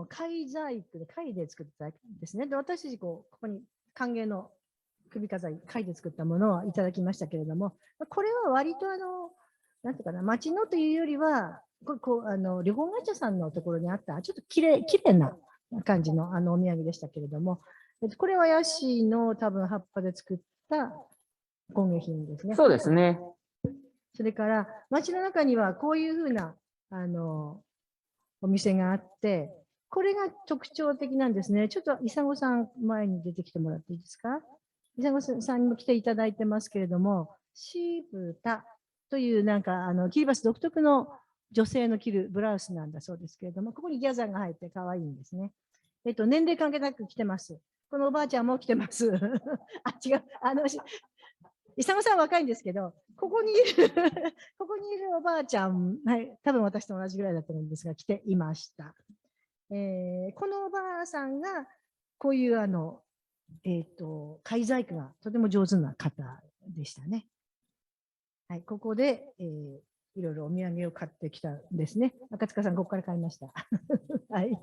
貝細工で貝で作ったですね。で、私たちここに歓迎の首飾り、貝で作ったものをいただきましたけれども、これは割となんていうかな、町のというよりは、旅行会社さんのところにあった、ちょっときれいな感じのお土産でしたけれども、これはヤシの多分葉っぱで作った工芸品ですね。そうですね。それから、街の中にはこういうふうな、お店があって、これが特徴的なんですね。ちょっと、イサゴさん、前に出てきてもらっていいですか？イサゴさんにも来ていただいてますけれども、シーブタという、なんか、キリバス独特の女性の着るブラウスなんだそうですけれども、ここにギャザーが入って可愛いんですね。年齢関係なく着てます。このおばあちゃんも着てます。あ、違う。イサゴさんは若いんですけど、ここにいるおばあちゃん、はい、多分私と同じぐらいだと思うんですが、来ていました。このおばあさんが、こういう貝細工がとても上手な方でしたね。はい、ここで、いろいろお土産を買ってきたんですね。赤塚さん、ここから買いました。はい。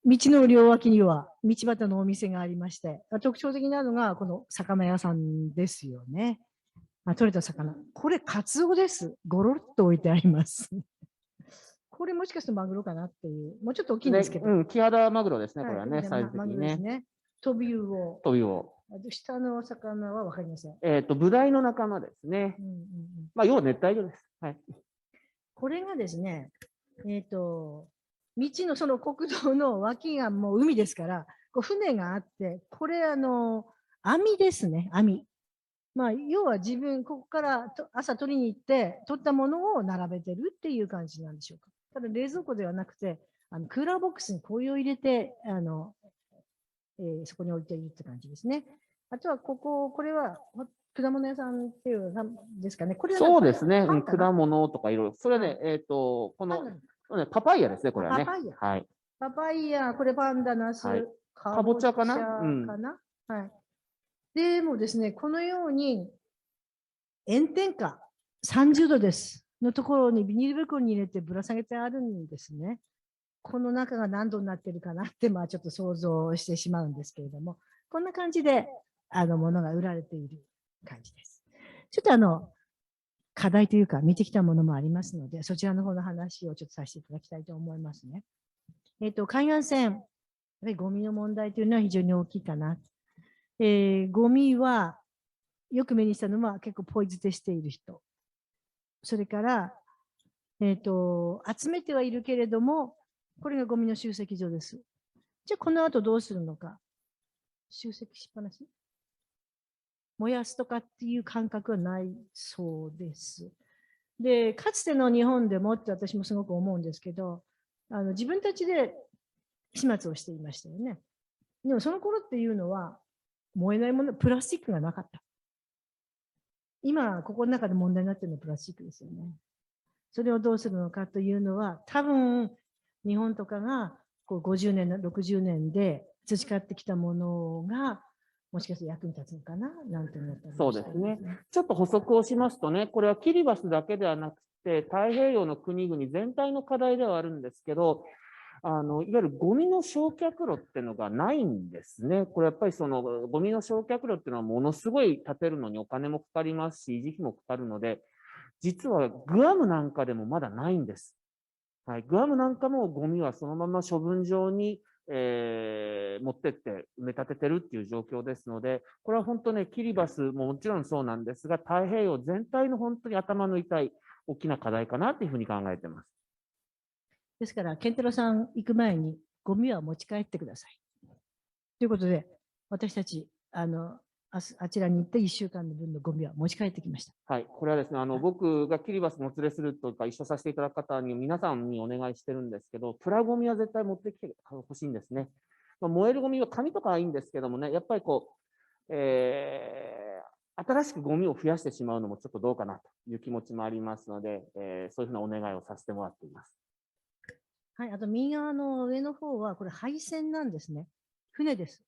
道の両脇には道端のお店がありまして、特徴的なのがこの魚屋さんですよね。取れた魚。これ、カツオです。ゴロッと置いてあります。これもしかするとマグロかなっていう。もうちょっと大きいんですけど。うん、キハダマグロですね、これはね、はいサイズ的マグにね。ロですね。トビウオ。トビウオ。あと下のお魚はわかりません。ブダイの仲間ですね。まあ、要は熱帯魚です。はい。これがですね、道のその国道の脇がもう海ですから、こう船があって、これ網ですね、網。まあ、要は自分、ここから朝取りに行って、取ったものを並べてるっていう感じなんでしょうか。ただ冷蔵庫ではなくて、クーラーボックスに氷を入れて、そこに置いているって感じですね。あとはこれは果物屋さんっていうのですかね。これはそうですね、パンかな果物とかいろいろ。それはね、この、パパイヤですね、これはね。パパイヤ。はい。パパイヤ、これパンダナス、はいかぼちゃかな、かなはい。でもですね、このように炎天下30度ですのところにビニール袋に入れてぶら下げてあるんですね。この中が何度になってるかなって、まあちょっと想像してしまうんですけれども、こんな感じで、ものが売られている感じです。ちょっと課題というか見てきたものもありますので、そちらの方の話をちょっとさせていただきたいと思いますね。海岸線、やっぱりゴミの問題というのは非常に大きいかな。ゴミは、よく目にしたのは結構ポイ捨てしている人。それから、集めてはいるけれども、これがゴミの集積所です。じゃあ、この後どうするのか。集積しっぱなし燃やすとかっていう感覚はないそうです。で、かつての日本でもって私もすごく思うんですけど、自分たちで始末をしていましたよね。でもその頃っていうのは、燃えないもの、プラスチックがなかった。今、ここの中で問題になっているのはプラスチックですよね。それをどうするのかというのは、多分、日本とかがこう50年、60年で培ってきたものが、もしかして役に立つのかななんて思ったりそうですね。ちょっと補足をしますとね、これはキリバスだけではなくて、太平洋の国々全体の課題ではあるんですけど、いわゆるゴミの焼却炉っていうのがないんですね。これやっぱりそのゴミの焼却炉っていうのはものすごい建てるのにお金もかかりますし、維持費もかかるので、実はグアムなんかでもまだないんです。はい、グアムなんかもゴミはそのまま処分場に、持ってって埋め立ててるっていう状況ですので、これは本当ね、キリバスももちろんそうなんですが、太平洋全体の本当に頭の痛い大きな課題かなというふうに考えています。ですから、健太郎さん行く前にゴミは持ち帰ってください。ということで、私たち、あちらに行って1週間の分のゴミは持ち帰ってきました。はい、これはですね、僕がキリバスにお連れするとか、一緒させていただく方に、皆さんにお願いしてるんですけど、プラゴミは絶対持ってきてほしいんですね。燃えるゴミは紙とかはいいんですけどもね、やっぱりこう、新しくゴミを増やしてしまうのもちょっとどうかなという気持ちもありますので、そういうふうなお願いをさせてもらっています。はい、あと右側の上の方は、これ配線なんですね。船です。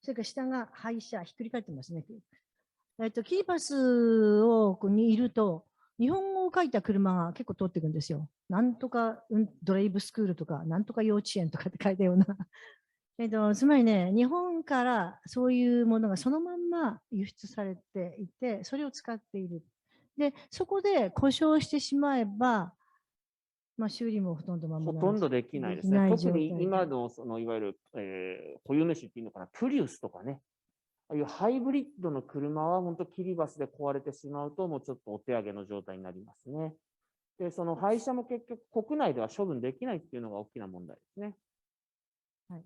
それから下が廃車、ひっくり返ってますね。キーパスにいると、日本語を書いた車が結構通っていくんですよ。なんとか、ドライブスクールとか、なんとか幼稚園とかって書いたような。つまりね、日本からそういうものがそのまんま輸出されていて、それを使っている。で、そこで故障してしまえば、まあ、修理もほとんどままほとんどできないですね。特に今の、いわゆる、固有名詞っていうのかな、プリウスとかね、ああいうハイブリッドの車は本当キリバスで壊れてしまうと、もうちょっとお手上げの状態になりますね。で、その廃車も結局国内では処分できないっていうのが大きな問題ですね。はい、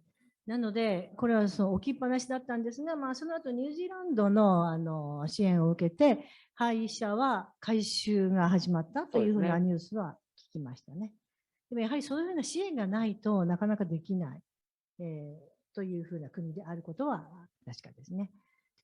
なので、これは置きっぱなしだったんですが、まあ、その後ニュージーランドの支援を受けて、廃車は回収が始まったというふうなニュースは聞きましたね。でもやはりそういうふうな支援がないとなかなかできない、というふうな国であることは確かですね。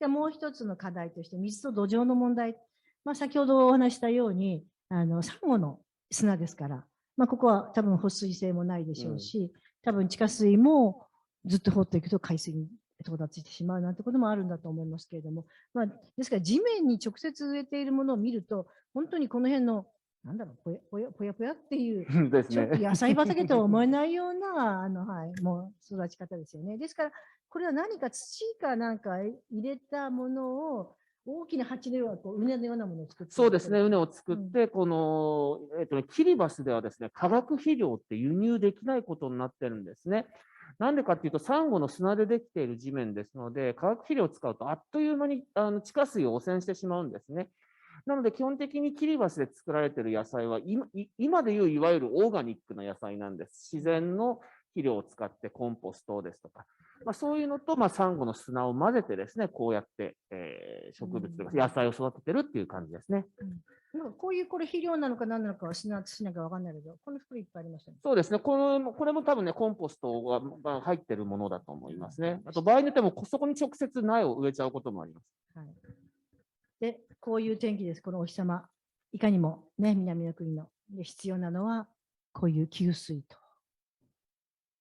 もう一つの課題として、水と土壌の問題。まあ、先ほどお話したように、サンゴの砂ですから、まあ、ここは多分保水性もないでしょうし、多分地下水もずっと放っていくと海水に到達してしまうなんてこともあるんだと思いますけれども、まあ、ですから地面に直接植えているものを見ると、本当にこの辺のなんだろう、ぽやぽやっていう、ちょっと野菜畑とは思えないような、はい、もう育ち方ですよね。ですから、これは何か土かなんか入れたものを大きな鉢のような、こう、畝のようなものを作って。そうですね、畝を作って、この、キリバスではですね、化学肥料って輸入できないことになってるんですね。なんでかっていうと、サンゴの砂でできている地面ですので、化学肥料を使うとあっという間に地下水を汚染してしまうんですね。なので、基本的にキリバスで作られている野菜は、今でいういわゆるオーガニックな野菜なんです。自然の肥料を使ってコンポストですとか、そういうのと、サンゴの砂を混ぜてですね、こうやって、植物とか野菜を育ててるっていう感じですね。なんかこういうこれ肥料なのか何なのかはしなきゃ分かんないけど、この袋いっぱいありましたね。そうですね。これも多分ね、コンポストが入ってるものだと思いますね。あと場合によっても、そこに直接苗を植えちゃうこともあります。はい。で、こういう天気です。このお日様。いかにもね、南の国の。で、必要なのは、こういう給水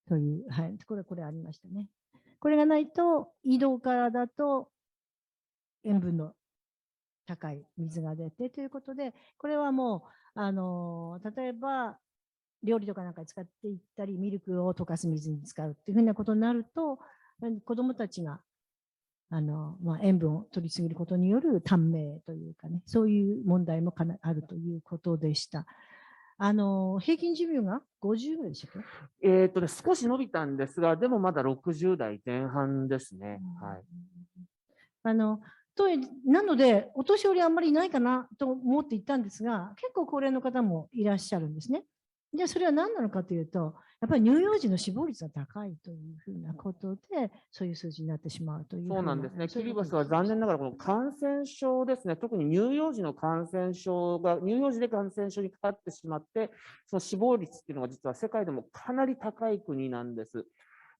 という、はい。これありましたね。これがないと、井戸からだと、塩分の高い水が出てということで、これはもう、例えば、料理とかなんか使っていったり、ミルクを溶かす水に使うっていうふうなことになると、子どもたちが、塩分を取りすぎることによる短命というかね、そういう問題もあるということでした。平均寿命が50ぐらいでしたっけ？少し伸びたんですが、でもまだ60代前半ですね。はい。なので、お年寄りあんまりいないかなと思っていたんですが、結構高齢の方もいらっしゃるんですね。じゃあ、それは何なのかというと、やっぱり乳幼児の死亡率が高いというふうなことで、そういう数字になってしまうという。そうなんですね。キリバスは残念ながら、この感染症ですね、特に乳幼児の感染症が、乳幼児で感染症にかかってしまって、その死亡率っていうのが実は世界でもかなり高い国なんです。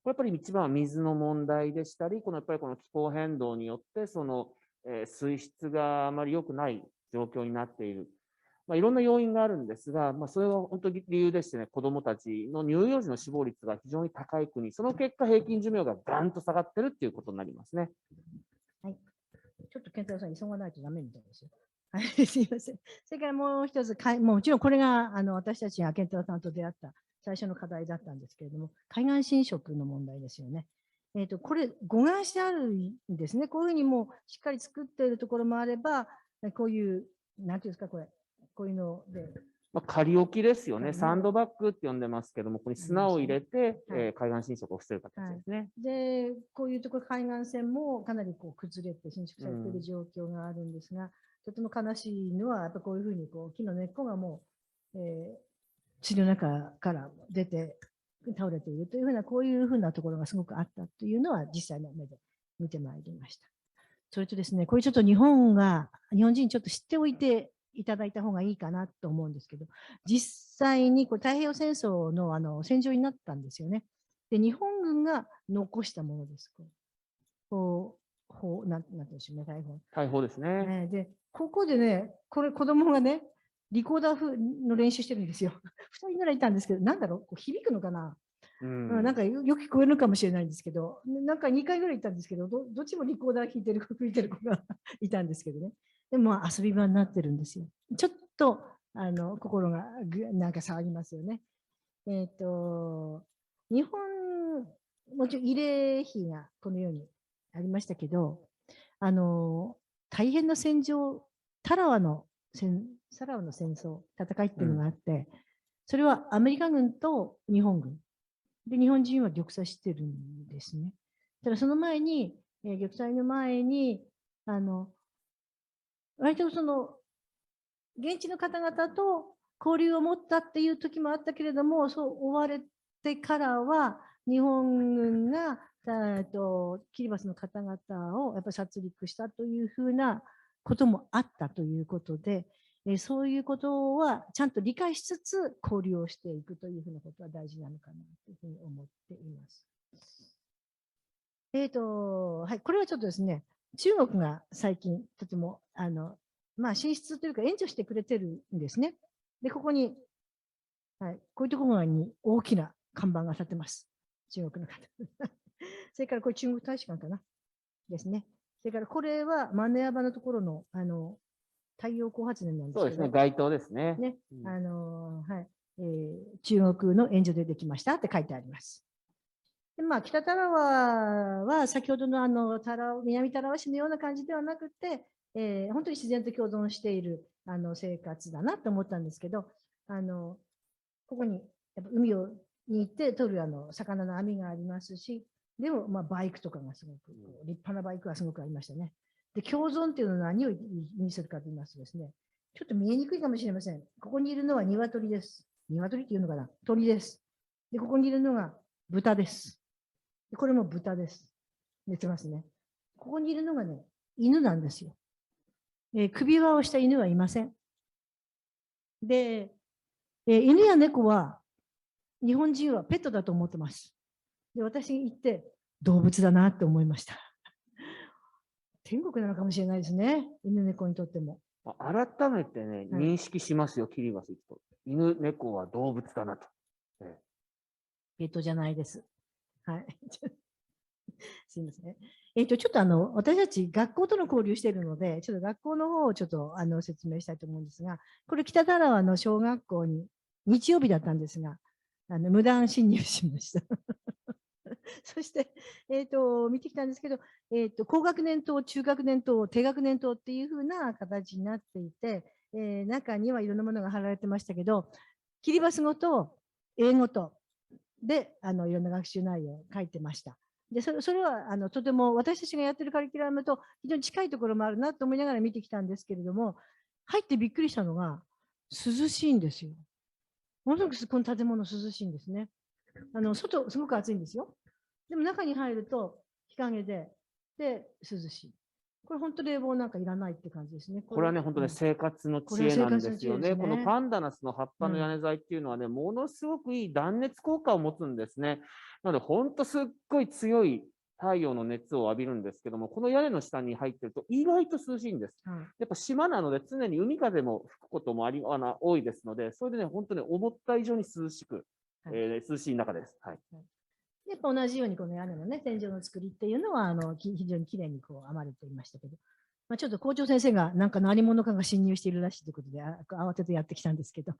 やっぱり一番は水の問題でしたり、やっぱりこの気候変動によって、水質があまり良くない状況になっている。いろんな要因があるんですが、それは本当に理由でしてね、子どもたちの乳幼児の死亡率が非常に高い国、その結果、平均寿命がガンと下がってるっていうことになりますね。はい。ちょっと健太郎さん、急がないとダメみたいですよ。はい、すいません。それからもう一つ、もちろんこれが私たちが健太郎さんと出会った最初の課題だったんですけれども、海岸侵食の問題ですよね。これ、護岸してあるんですね。こういうふうにもうしっかり作っているところもあれば、こういう、なんていうんですか、こういうので。仮置きですよね。サンドバッグって呼んでますけども、ここに砂を入れて、海岸侵食を防ぐ形ですね。で、こういうところ、海岸線もかなり崩れて侵食されている状況があるんですが、とても悲しいのは、やっぱこういうふうに木の根っこがもう、土の中から出て倒れているというふうな、こういうふうなところがすごくあったというのは、実際の目で見てまいりました。それとですね、これちょっと日本人ちょっと知っておいていただいた方がいいかなと思うんですけど、実際に太平洋戦争の戦場になったんですよね。で、日本軍が残したものです。なんていうんでしょうね、大砲。大砲ですね。で、ここでね、これ子供がね、リコーダーの練習してるんですよ。2人ぐらいいたんですけど、なんだろう、響くのかな。なんかよく聞こえるかもしれないんですけど、なんか2回ぐらい行ったんですけど、どっちもリコーダー弾いてる子がいたんですけどね。でも遊び場になってるんですよ。ちょっと心がなんか騒ぎますよね。日本、もちろん慰霊碑がこのようにありましたけど、大変な戦場、タラワの戦争、戦いっていうのがあって、それはアメリカ軍と日本軍。で、日本人は玉砕してるんですね。ただその前に、玉砕の前に、割と現地の方々と交流を持ったっていう時もあったけれども、そう追われてからは、日本軍が、キリバスの方々をやっぱり殺戮したというふうなこともあったということで、そういうことはちゃんと理解しつつ交流をしていくというふうなことは大事なのかなというふうに思っています。はい、これはちょっとですね、中国が最近とても進出というか援助してくれてるんですね。で、ここに、はい、こういうところに大きな看板が立ってます。中国の方。それからこれ中国大使館かなですね。それからこれはマネアバのところの太陽光発電なんですけど。そうですね、街灯ですね。ね、はい、中国の援助でできましたって書いてあります。で、まあ、北タラワは先ほどの南タラワ市のような感じではなくて、本当に自然と共存している生活だなと思ったんですけど、ここにやっぱ海に行って取る魚の網がありますし、でも、まあ、バイクとかがすごく、立派なバイクがすごくありましたね。で、共存っていうのは何を意味するかと言いますとですね、ちょっと見えにくいかもしれません。ここにいるのは鶏です。鶏っていうのかな、鳥です。で、ここにいるのが豚です。でこれも豚です。寝てますね。ここにいるのがね、犬なんですよ。首輪をした犬はいません。で、犬や猫は日本人はペットだと思ってます。で、私行って動物だなって思いました。天国なのかもしれないですね。犬猫にとっても。改めてね、はい認識しますよ、キリバス行くと。犬、猫は動物だなと。ペットじゃないです。はい。すいません。ちょっと私たち学校との交流しているので、ちょっと学校の方をちょっと説明したいと思うんですが、これ北田原の小学校に日曜日だったんですが、無断侵入しました。そして、見てきたんですけど、高学年棟、中学年棟、低学年棟っていう風な形になっていて、中にはいろんなものが貼られてましたけど、キリバス語と英語とでいろんな学習内容を書いてました。で、それはとても私たちがやってるカリキュラムと非常に近いところもあるなと思いながら見てきたんですけれども、入ってびっくりしたのが涼しいんですよ。ものすごくこの建物涼しいんですね。外すごく暑いんですよ。でも中に入ると日陰で涼しい。これ本当冷房なんかいらないって感じですね。これはね、本当ね、生活の知恵なんですよね。このパンダナスの葉っぱの屋根材っていうのはね、ものすごくいい断熱効果を持つんですね。なので、本当すっごい強い太陽の熱を浴びるんですけども、この屋根の下に入ってると意外と涼しいんです。やっぱ島なので常に海風も吹くことも多いですので、それでね、本当に思った以上に涼しく、涼しい中です。はい。やっぱ同じようにこの屋根のね、天井の作りっていうのは、非常にきれいにこう編まれていましたけど、まあ、ちょっと校長先生がなんか何者かが侵入しているらしいということで、慌ててやってきたんですけど、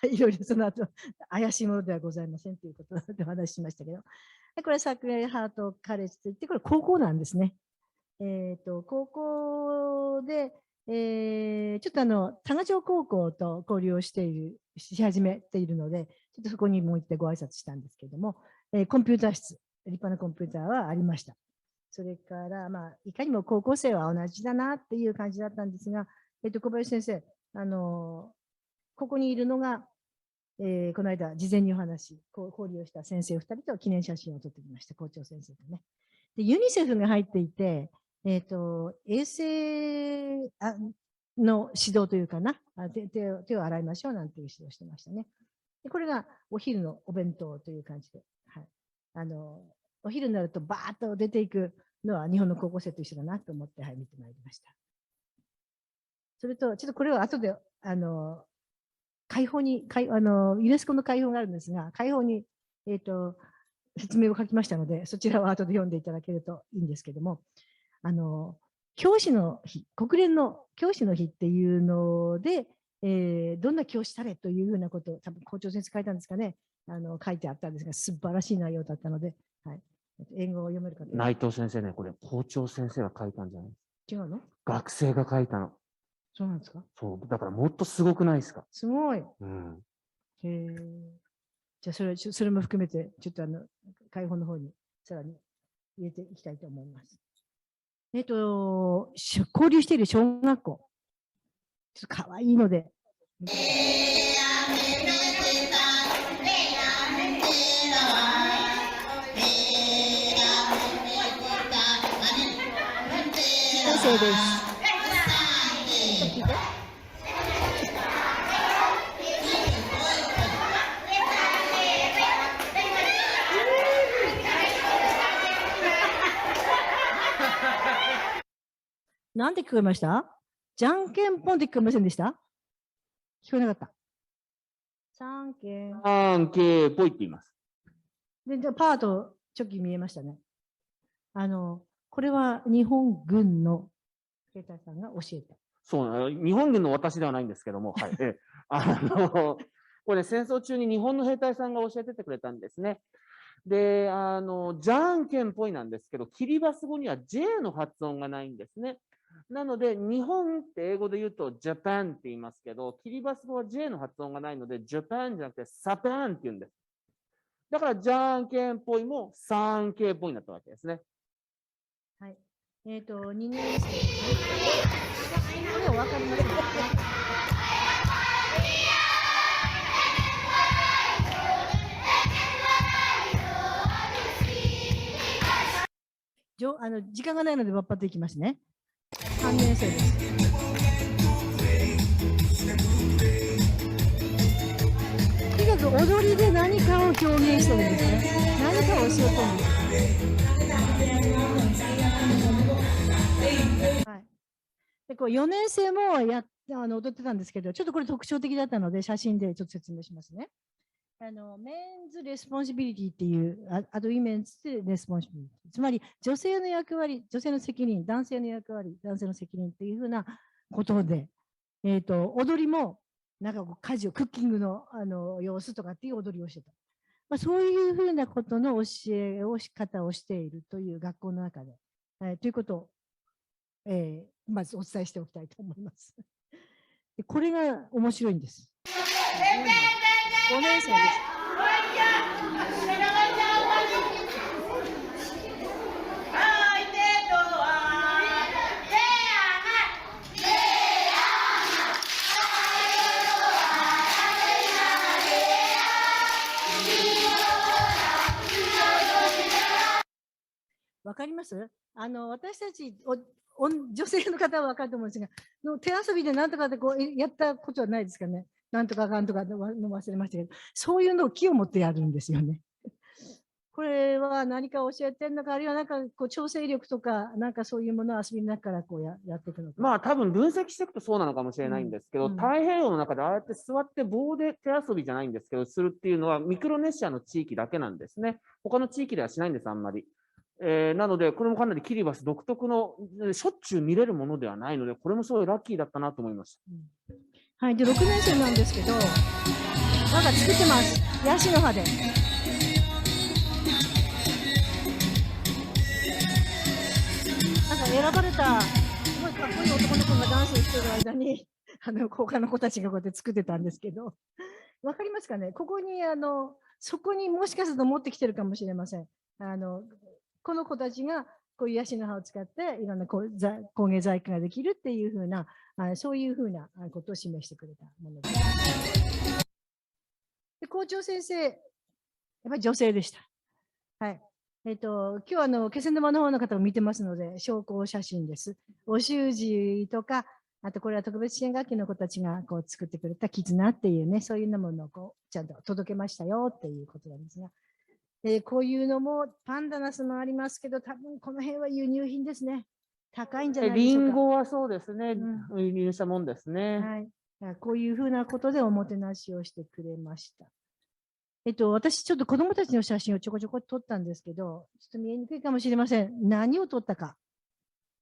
いろいろその後、怪しいものではございませんということでお話ししましたけど、これはサクレハートカレッジといって、これ高校なんですね。高校で、ちょっと多賀町高校と交流をし始めているので、ちょっとそこにもう一回ご挨拶したんですけれども、コンピューター室、立派なコンピューターはありました。それから、まあ、いかにも高校生は同じだなっていう感じだったんですが、小林先生、ここにいるのが、この間、事前にお話、交流をした先生2人と記念写真を撮ってきました、校長先生とね。で、ユニセフが入っていて、衛生の指導というかな、手を洗いましょうなんていう指導をしてましたね。でこれがお昼のお弁当という感じで、はい、お昼になるとバーッと出ていくのは日本の高校生と一緒だなと思って、はい、見てまいりました。それと、ちょっとこれを後で、開放に、ユネスコの開放があるんですが、開放に、説明を書きましたので、そちらは後で読んでいただけるといいんですけども、教師の日、国連の教師の日っていうので、どんな教師されというふうなことを、多分校長先生書いたんですかね、書いてあったんですが、素晴らしい内容だったので、はい、英語を読める方。内藤先生ね、これ、校長先生が書いたんじゃない？違うの？学生が書いたの。そうなんですか？そう、だからもっとすごくないですか？すごい。うん。じゃあそれも含めて、ちょっと開放の方にさらに入れていきたいと思います。交流している小学校、ちょっと可愛いので。先生です。なんで聞こえました？じゃんけんぽんって聞こえませんでした？聞こえなかった。じゃんけん。じゃんけんぽいって言います。で、パーとチョキ見えましたね。これは日本軍の兵隊さんが教えた。そう、日本軍の私ではないんですけども、はい。これ、戦争中に日本の兵隊さんが教えててくれたんですね。で、じゃんけんっぽいなんですけど、キリバス語には J の発音がないんですね。なので、日本って英語で言うと Japan って言いますけど、キリバス語は J の発音がないので、Japan じゃなくて Sapan って言うんです。だから、じゃんけんっぽいも 3K っぽいになったわけですね。はい。2年生ですね。これは分かりますか？時間がないので、ばっぱといきますね。3年生です。とにかく踊りで何かを表現してるんですね。何かを教えてるんです。はい。で、4年生も踊ってたんですけど、ちょっとこれ特徴的だったので、写真でちょっと説明しますね。メンズレスポンシビリティっていう、あとウィメンズレスポンシビリティ。つまり、女性の役割、女性の責任、男性の役割、男性の責任っていうふうなことで、踊りも、なんか家事を、クッキングの様子とかっていう踊りをしてた。まあ、そういうふうなことの教えを方をしているという学校の中で、ということを、まずお伝えしておきたいと思います。でこれが面白いんです。5年生です。わかります？私たち女性の方は分かると思うんですが、手遊びでなんとかでこうやったことはないですかね。なんとかかんとかの忘れましたけど、そういうのを気を持ってやるんですよね。これは何か教えてるのか、あるいはなんかこう調整力とか、なんかそういうものを遊びの中からこうやっていくのか。まあ多分分析していくとそうなのかもしれないんですけど、太平洋の中でああやって座って棒で手遊びじゃないんですけど、するっていうのはミクロネシアの地域だけなんですね。他の地域ではしないんです、あんまり。なので、これもかなりキリバス独特の、しょっちゅう見れるものではないので、これもすごいラッキーだったなと思いました。はい、で、6年生なんですけど、まだ作ってます。ヤシの葉で。なんか選ばれた、すごいかっこいい男の子がダンスをしている間に、他の子たちがこうやって作ってたんですけど、わかりますかね？ここに、そこにもしかすると持ってきてるかもしれません。この子たちがこういうヤシの葉を使っていろんな工芸細工ができるっていうふうな、そういうふうなことを示してくれたものです。で、校長先生、やっぱり女性でした。はい。今日気仙沼の方の方を見てますので、証拠写真です。お習字とか、あとこれは特別支援学級の子たちがこう作ってくれた絆っていうね、そういうものをこうちゃんと届けましたよっていうことなんですが、こういうのもパンダナスもありますけど、多分この辺は輸入品ですね。高いんじゃないでしょうか。リンゴはそうですね、輸入したもんですね。はい。こういうふうなことでおもてなしをしてくれました。私ちょっと子供たちの写真をちょこちょこ撮ったんですけど、ちょっと見えにくいかもしれません。何を撮ったか。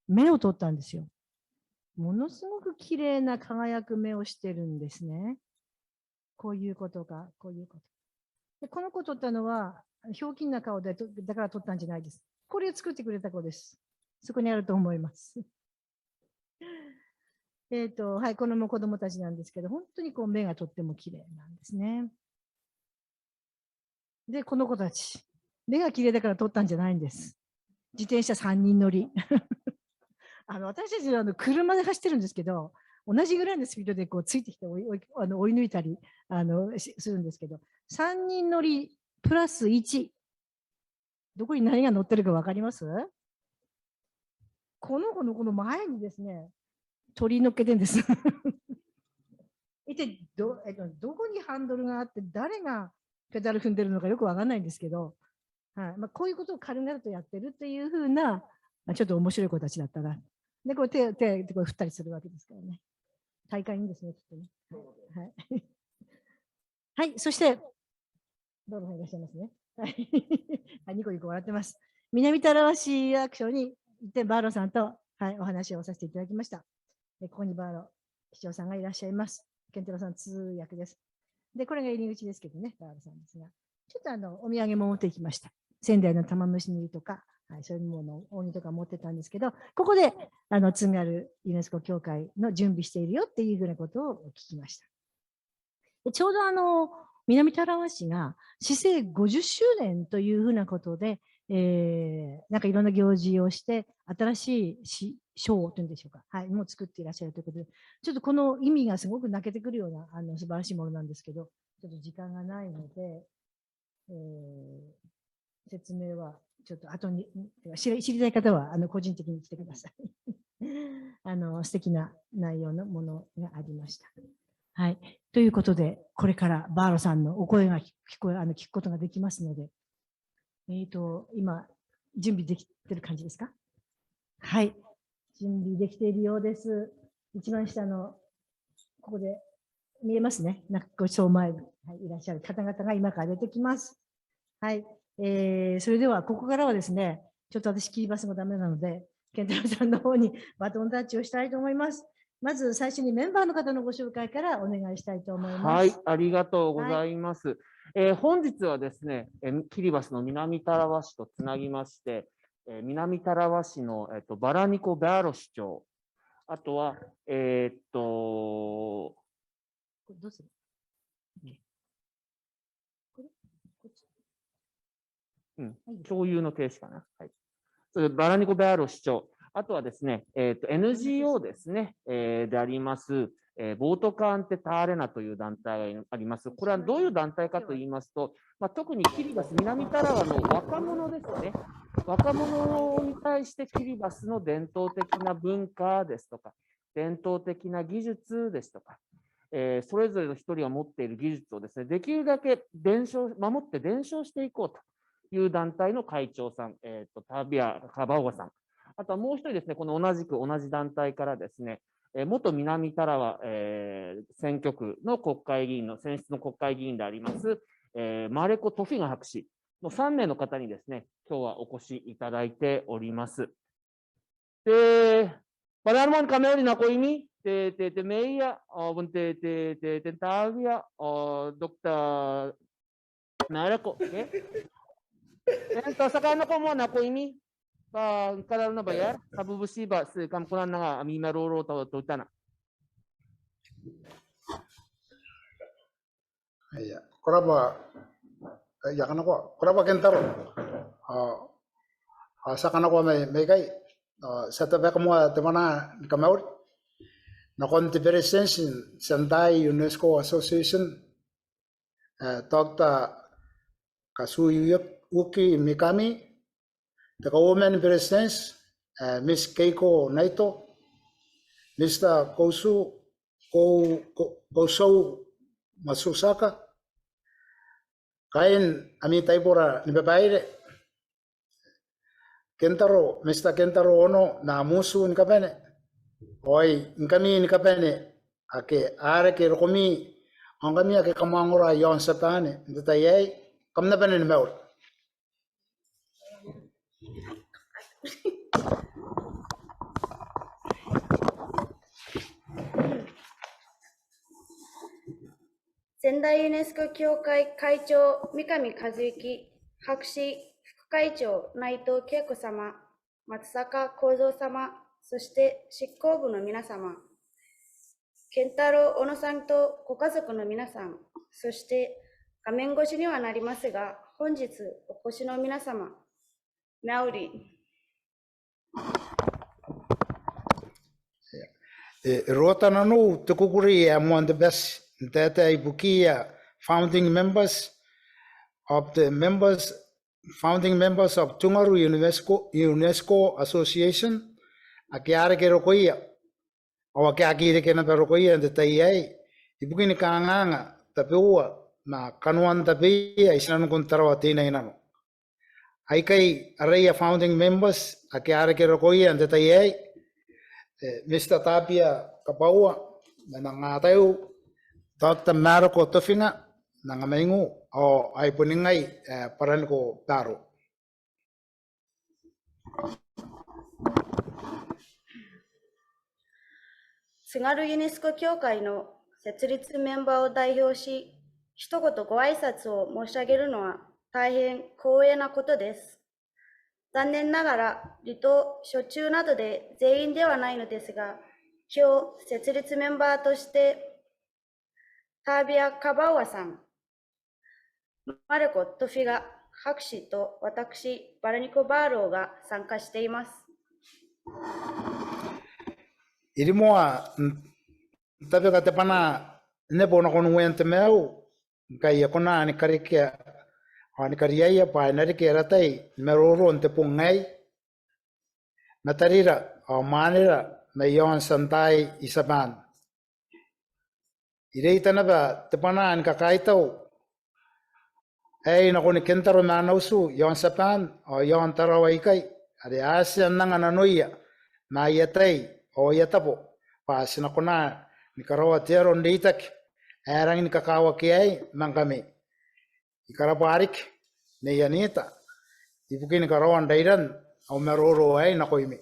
目を撮ったんですよ。ものすごく綺麗な輝く目をしてるんですね。こういうことか、こういうこと。でこの子撮ったのは、ひょうきんな顔で、だから撮ったんじゃないです。これを作ってくれた子です。そこにあると思います。はい、この子供たちなんですけど、本当にこう目がとっても綺麗なんですね。で、この子たち、目が綺麗だから撮ったんじゃないんです。自転車3人乗り。私たちは車で走ってるんですけど、同じぐらいのスピードでこうついてきて追い抜いたりするんですけど、3人乗りプラス1。どこに何が乗ってるか分かります？この子のこの前にですね、取り乗っけてるんです。一体どこにハンドルがあって、誰がペダル踏んでるのかよく分かんないんですけど、はいまあ、こういうことを軽々とやってるっていうふうな、ちょっと面白い子たちだったな。で、こう手こう振ったりするわけですからね。大会いいんですね、きっとね。はい。はい、そして、どうもいらっしゃいますね。はい。ニコニコ笑ってます。南田原市役所に行ってバーロさんと、はい、お話をさせていただきました。ここにバーロ市長さんがいらっしゃいます。健太郎さん通訳です。で、これが入り口ですけどね、バーロさんですが。ちょっとお土産も持ってきました。仙台の玉虫煮とか、はい、そういうものを扇とか持ってたんですけど、ここで津軽ユネスコ協会の準備しているよっていうふうなことを聞きました。でちょうど南田良市が市政50周年というふうなことで、なんかいろんな行事をして、新しい賞というんでしょうか、はい、もう作っていらっしゃるということで、ちょっとこの意味がすごく泣けてくるような素晴らしいものなんですけど、ちょっと時間がないので、説明はちょっと後に知りたい方は個人的に来てください。素敵な内容のものがありました。はい。ということで、これからバーロさんのお声が聞くことができますので、今、準備できてる感じですか？はい。準備できているようです。一番下の、ここで見えますね。ご正前にいらっしゃる方々が今から出てきます。はい。それでは、ここからはですね、ちょっと私、切りバスもダメなので、健太郎さんの方にバトンタッチをしたいと思います。まず最初にメンバーの方のご紹介からお願いしたいと思います。はい、ありがとうございます。はい、本日はですね、キリバスの南田良市とつなぎまして、南田良市の、バラニコ・バーロ市長、あとは、どうする？共有の停止かな。はい。それでバラニコ・バーロ市長、あとはですね、NGO ですね、であります、ボートカーンテ・ターレナという団体があります。これはどういう団体かと言いますと、特にキリバス、南タラワの若者ですね。若者に対してキリバスの伝統的な文化ですとか、伝統的な技術ですとか、それぞれの一人が持っている技術をですね、できるだけ守って伝承していこうという団体の会長さん、タビア・カバオガさん。あとはもう一人ですね、この同じ団体からですね、元南タラワ、選挙区の選出の国会議員であります、マレコ・トフィガ博士の3名の方にですね、今日はお越しいただいております。で、pada naman kami rin ako ini, Meia, Tavia, Dr. Narako, okay? Sa ko mo na ko ini, kalaro na bayar, kabubusi ba, kamkunan na nga, ami maruro to tana. Iya, koraba, ya kan ako, koraba kentaro, sa kan ako may kay, sa tabi ko mo temana kamawit, na konti presensin Sendai UNESCO Association, Dr. Kazuyuki Mikami, the women presence, Miss Keiko Naito, Mr. Kousou Masusaka, kain Amita Ibora Nibabaire, Kentaro, Mr. Kentaro Ono, na musu in Kapene, Oi, in Kami in Kapene, Ake Areke Rokomi, Angami Ake Kamangora Yon Satane, the Tayay, come the Benin Mel. Sendai UNESCO 協会会長三上和幸博士、副会長内藤恵子様、松坂幸三様、そして執行部の皆様、健太郎小野さんとご家族の皆さん、そして画面越しにはなりますが、本日お越しの皆様、ナウリ。Rotana no te kukuri among the best that Ibukia founding members of Tungaru UNESCO Association, Akiara Kerokoia, or Kaki Kenaberokoia and the Tayay, Ibukini Kanganga, Tapua, na Kanuan Tapia, Islan Kuntarawatina inano. Aikai Araya founding members, Akiara Kerokoia and the Tayay, Mr. Tapia Kapaua, Nanangatayo, Dr. Marco Tofinga, Nangamengu, o Aipuningai, Paranko Taro.津軽ユネスコ協会の設立メンバーを代表し、一言ご挨拶を申し上げるのは大変光栄なことです。残念ながら、離島初中などで全員ではないのですが、今日、設立メンバーとして、タービア・カバウアさん、マルコ・トフィガ博士と私、バラニコ・バーローが参加しています。Ilimoa, tapi kata pana, ne bona kono wente meu, kai kona ni karikia, ani kariya pa nari ke ratai, meroro nte pungai, natarira, o manira, na yon santai isaban. Irei tanaba, te pana an kakaitau, na koni kentaro manausu, yon sapan, o yon tarawaikai, ade asian nangananoia, na yatai, o yatapo pa sinakona ni karawa tero ndeitak erang ni kakawa kiai mangkami ikaraparik ne yanita ipuki ni karawa ndairan au meroro ai na koimi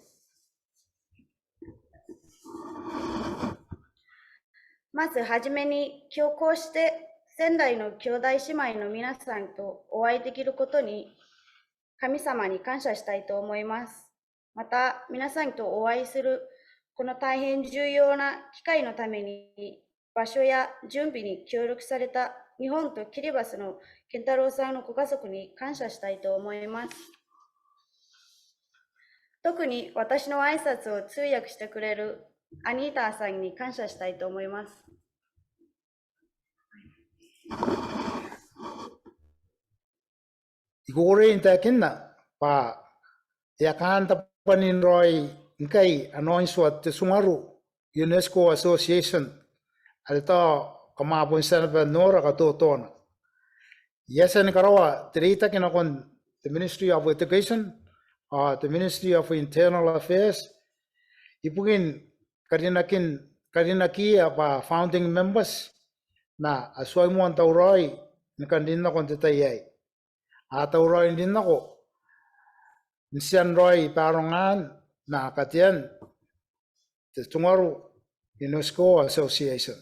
まずはじめに、今日こうして仙台の兄弟姉妹の皆さんとお会いできることに、神様に感謝したいと思います。また、皆さんとお会いするこの大変重要な機会のために、場所や準備に協力された日本とキリバスの健太郎さんのご家族に感謝したいと思います。特に私の挨拶を通訳してくれるアニータさんに感謝したいと思います。Igore intakinna pa yakan tapanin roy nkai anoin suat te sumaru UNESCO Association alto kamapun sana nora ka totona yasan karawa terita kinakon the Ministry of Education the Ministry of Internal Affairs ipugin karinaki apa founding members na aswai mo ang tauroy nakandin na kon tetayay atauroy din ako nisian roy parongan na katian tungaru UNESCO Association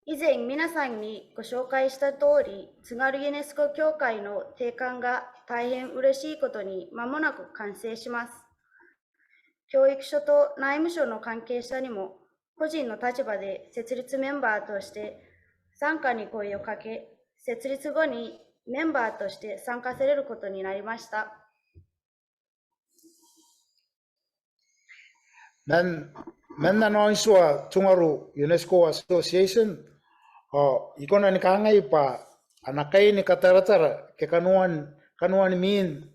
以前皆さんにご紹介した通り、津軽ユネスコ協会の定款が大変嬉しいことに間もなく完成します。教育所と内務省の関係者にも個人の立場で設立メンバーとして参加に声をかけ、設立後にメンバーとして参加されることになりました。Men na noin sua tungaru UNESCO Association ikona ni kangai pa anakai ni kataratara ke kanuan min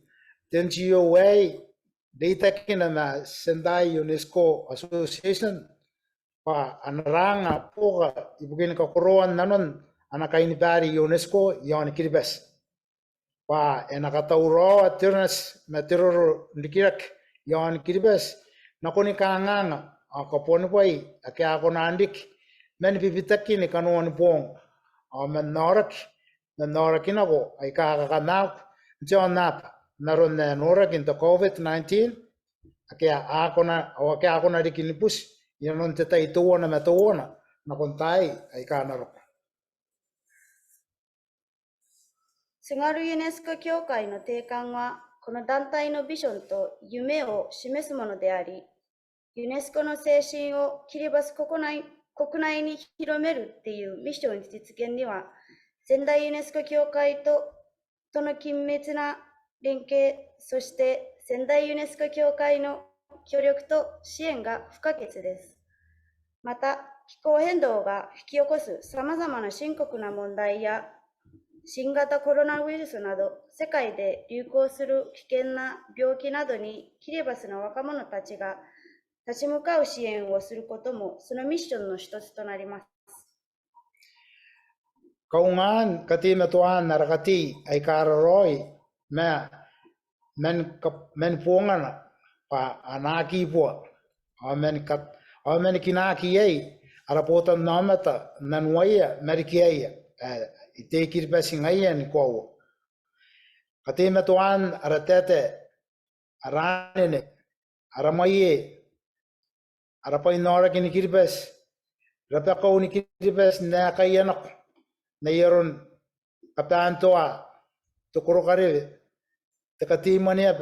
tenjio way data kina na Sendai UNESCO Association pa anaranga poka ibugin ka koroan nanon anakai ni bari UNESCO yon kiribes pa enakatauro atirnas matiroro ndikirak yon kiribes nakoni kanganga kapon pai akya ko nandik men pipitaki ni kanuan pong men norak inako ay kakakanap John nap naron na norak into COVID-19 akya ako na dikinipus yanon teta ituwa na matuwa na kontay ay kanarok 津軽ユネスコ協会の定款は、この団体のビジョンと夢を示すものであり、ユネスコの精神をキリバス国内に広めるっていうミッション実現には、仙台ユネスコ協会との緊密な連携、そして仙台ユネスコ協会の協力と支援が不可欠です。また、気候変動が引き起こすさまざまな深刻な問題や、新型コロナウイルスなど世界で流行する危険な病気などにキリバスの若者たちが立ち向かう支援をすることもそのミッションの一つとなります。Kaungan kati matuan narakati ay kararoy men pungan pa anaki po men kinaki ay arapotan namata nanwaya merikiyaya itekir pasingayan ko kati matuan aratete aranene aramaye Arapain nora kini kiribes. Rapaka uni kiribes na kayanok. Na yaron kapaan toa. Tukuro karele. Tekatima niya.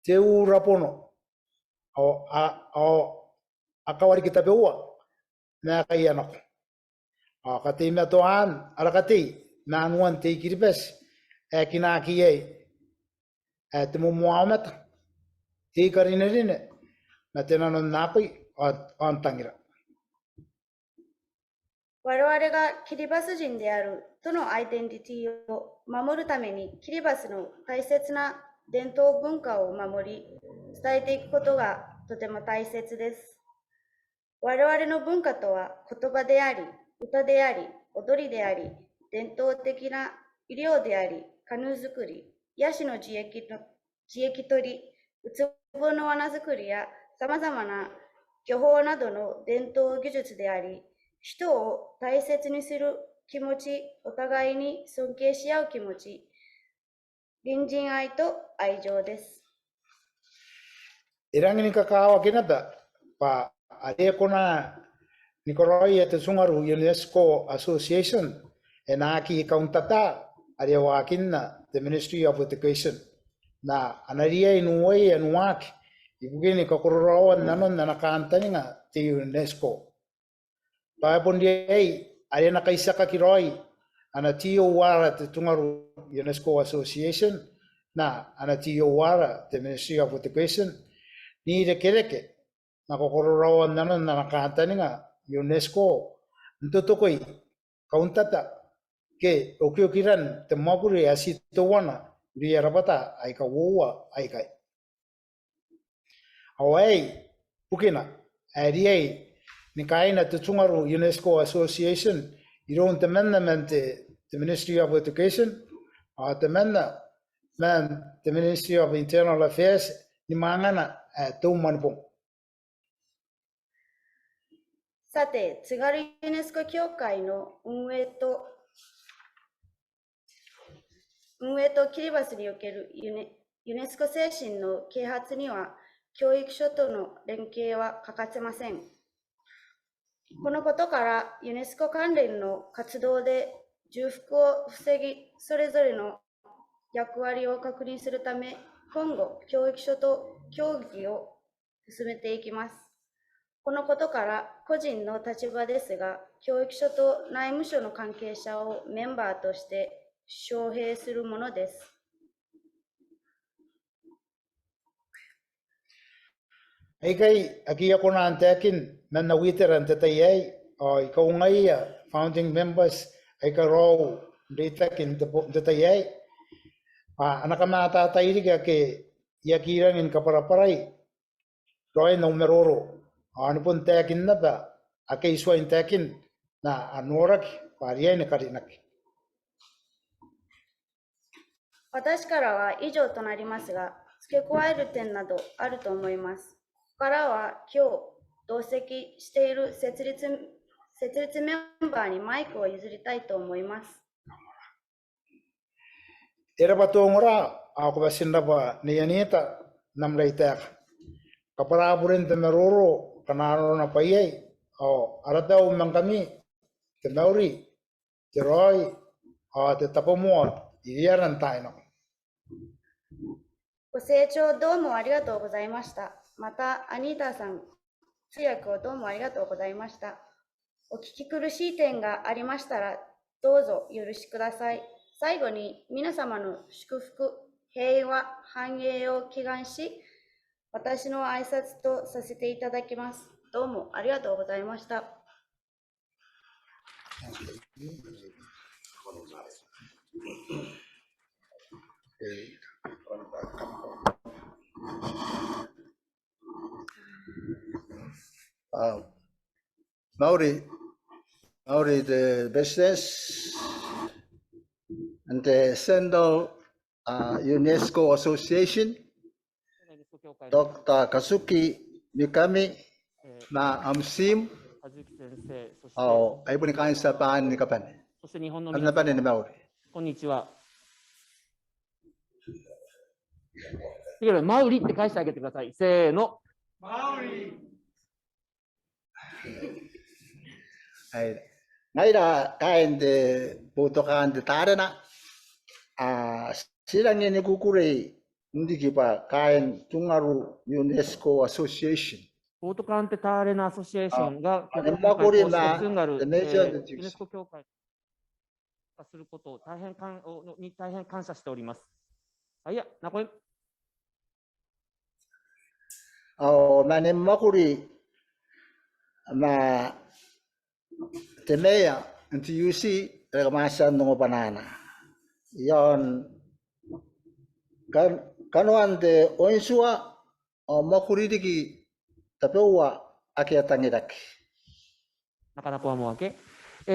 Teu rapono. Akawari kita bewa. Na kayanok. Katima toan. Arakati. Na anuan te kiribes. Kina kiye. Temu muamat. Te karinarine. Na tenanon napay. Tangira. 我々がキリバス人であるとのアイデンティティを守るためにキリバスの大切な伝統文化を守り伝えていくことがとても大切です。我々の文化とは言葉であり、歌であり、踊りであり、伝統的な医療であり、カヌー作り、ヤシの地液取り、ウツボの罠作りやさまざまな漁法などの伝統技術であり、人を大切にする気持ち、お互いに尊敬し合う気持ち、隣人愛と愛情です。Irang ini kakawa kinata pa ade kona Nikoroi at Sungaru UNESCO Association enaki kauntata ade wakin na the Ministry of Education na anaria inuoi anuak ibugini kokororawan nanon na nakantani nga ti UNESCO. Paipon diay ade nakaisa ka kiroi ana tiyo wara te Tungaru UNESCO Association na ana tiyo wara the Ministry of Education ni de kereke na kokororawan nanon na nakantani nga UNESCO ntutukoi kauntata ke okiokiran te mapuri asito wana ria rapata ai ka woa ai kai awai pukina ai ni kaina te Tungaru UNESCO Association iron te amendment the Ministry of Education te manna man the Ministry of Internal Affairs ni mangana to manpong. さて、津軽ユネスコ協会の運営とキリバスにおけるユネスコ精神の啓発には、教育所との連携は欠かせません。このことから、ユネスコ関連の活動で重複を防ぎ、それぞれの役割を確認するため、今後、教育所と協議を進めていきます。このことから個人の立場ですが、教育所と内務省の関係者をメンバーとして招聘するものです。Aikai akia kona antakin man na witer antatayay ikaw ngay founding members aika raw datakin tatayay anakamata tayriga ke yakiran in kaparaparay roy numeroro ano pun takin na ba akai iswain takin na anorak pariyay na karinak. 私からは以上となりますが、付け加える点などあると思います。ここからは今日同席している設立メンバーにマイクを譲りたいと思います。Era batongora ako basinda ba niyanita namlaytak kaparaburin temeroro kanaro na payay aradaw man kami tenauri teroy te tapomo iyaran tayo no. ご清聴どうもありがとうございました。また、アニータさん、通訳をどうもありがとうございました。お聞き苦しい点がありましたら、どうぞよろしください。最後に、皆様の祝福、平和、繁栄を祈願し、私の挨拶とさせていただきます。どうもありがとうございました。Maori the business and the Sendo UNESCO Association, Dr. Kazuki Mikami na Amsim, ay punikain sa paan ni Kapan. そして日本の Ano 皆 na pa さ ni ん、 Maori? こんにちは。マウリって返してあげてください。せーの。マウリ。Ay, ngayon, kain de putokan de tarena. Silang ini kukuri, hindi kipa kain tungaru UNESCO Association. ポートカンテターレナアソシエーションがあ今回こうしてツンガル、 the nature of the ユネスコ協会化することを大変感謝しております。あ、いや、なこい。Manim makuri, ma temeya, unti yusi, regamasan ng banana. Yon, kanuan de oinsua, makuri digi, tapewa, akiatangidak. なかなかもわけ。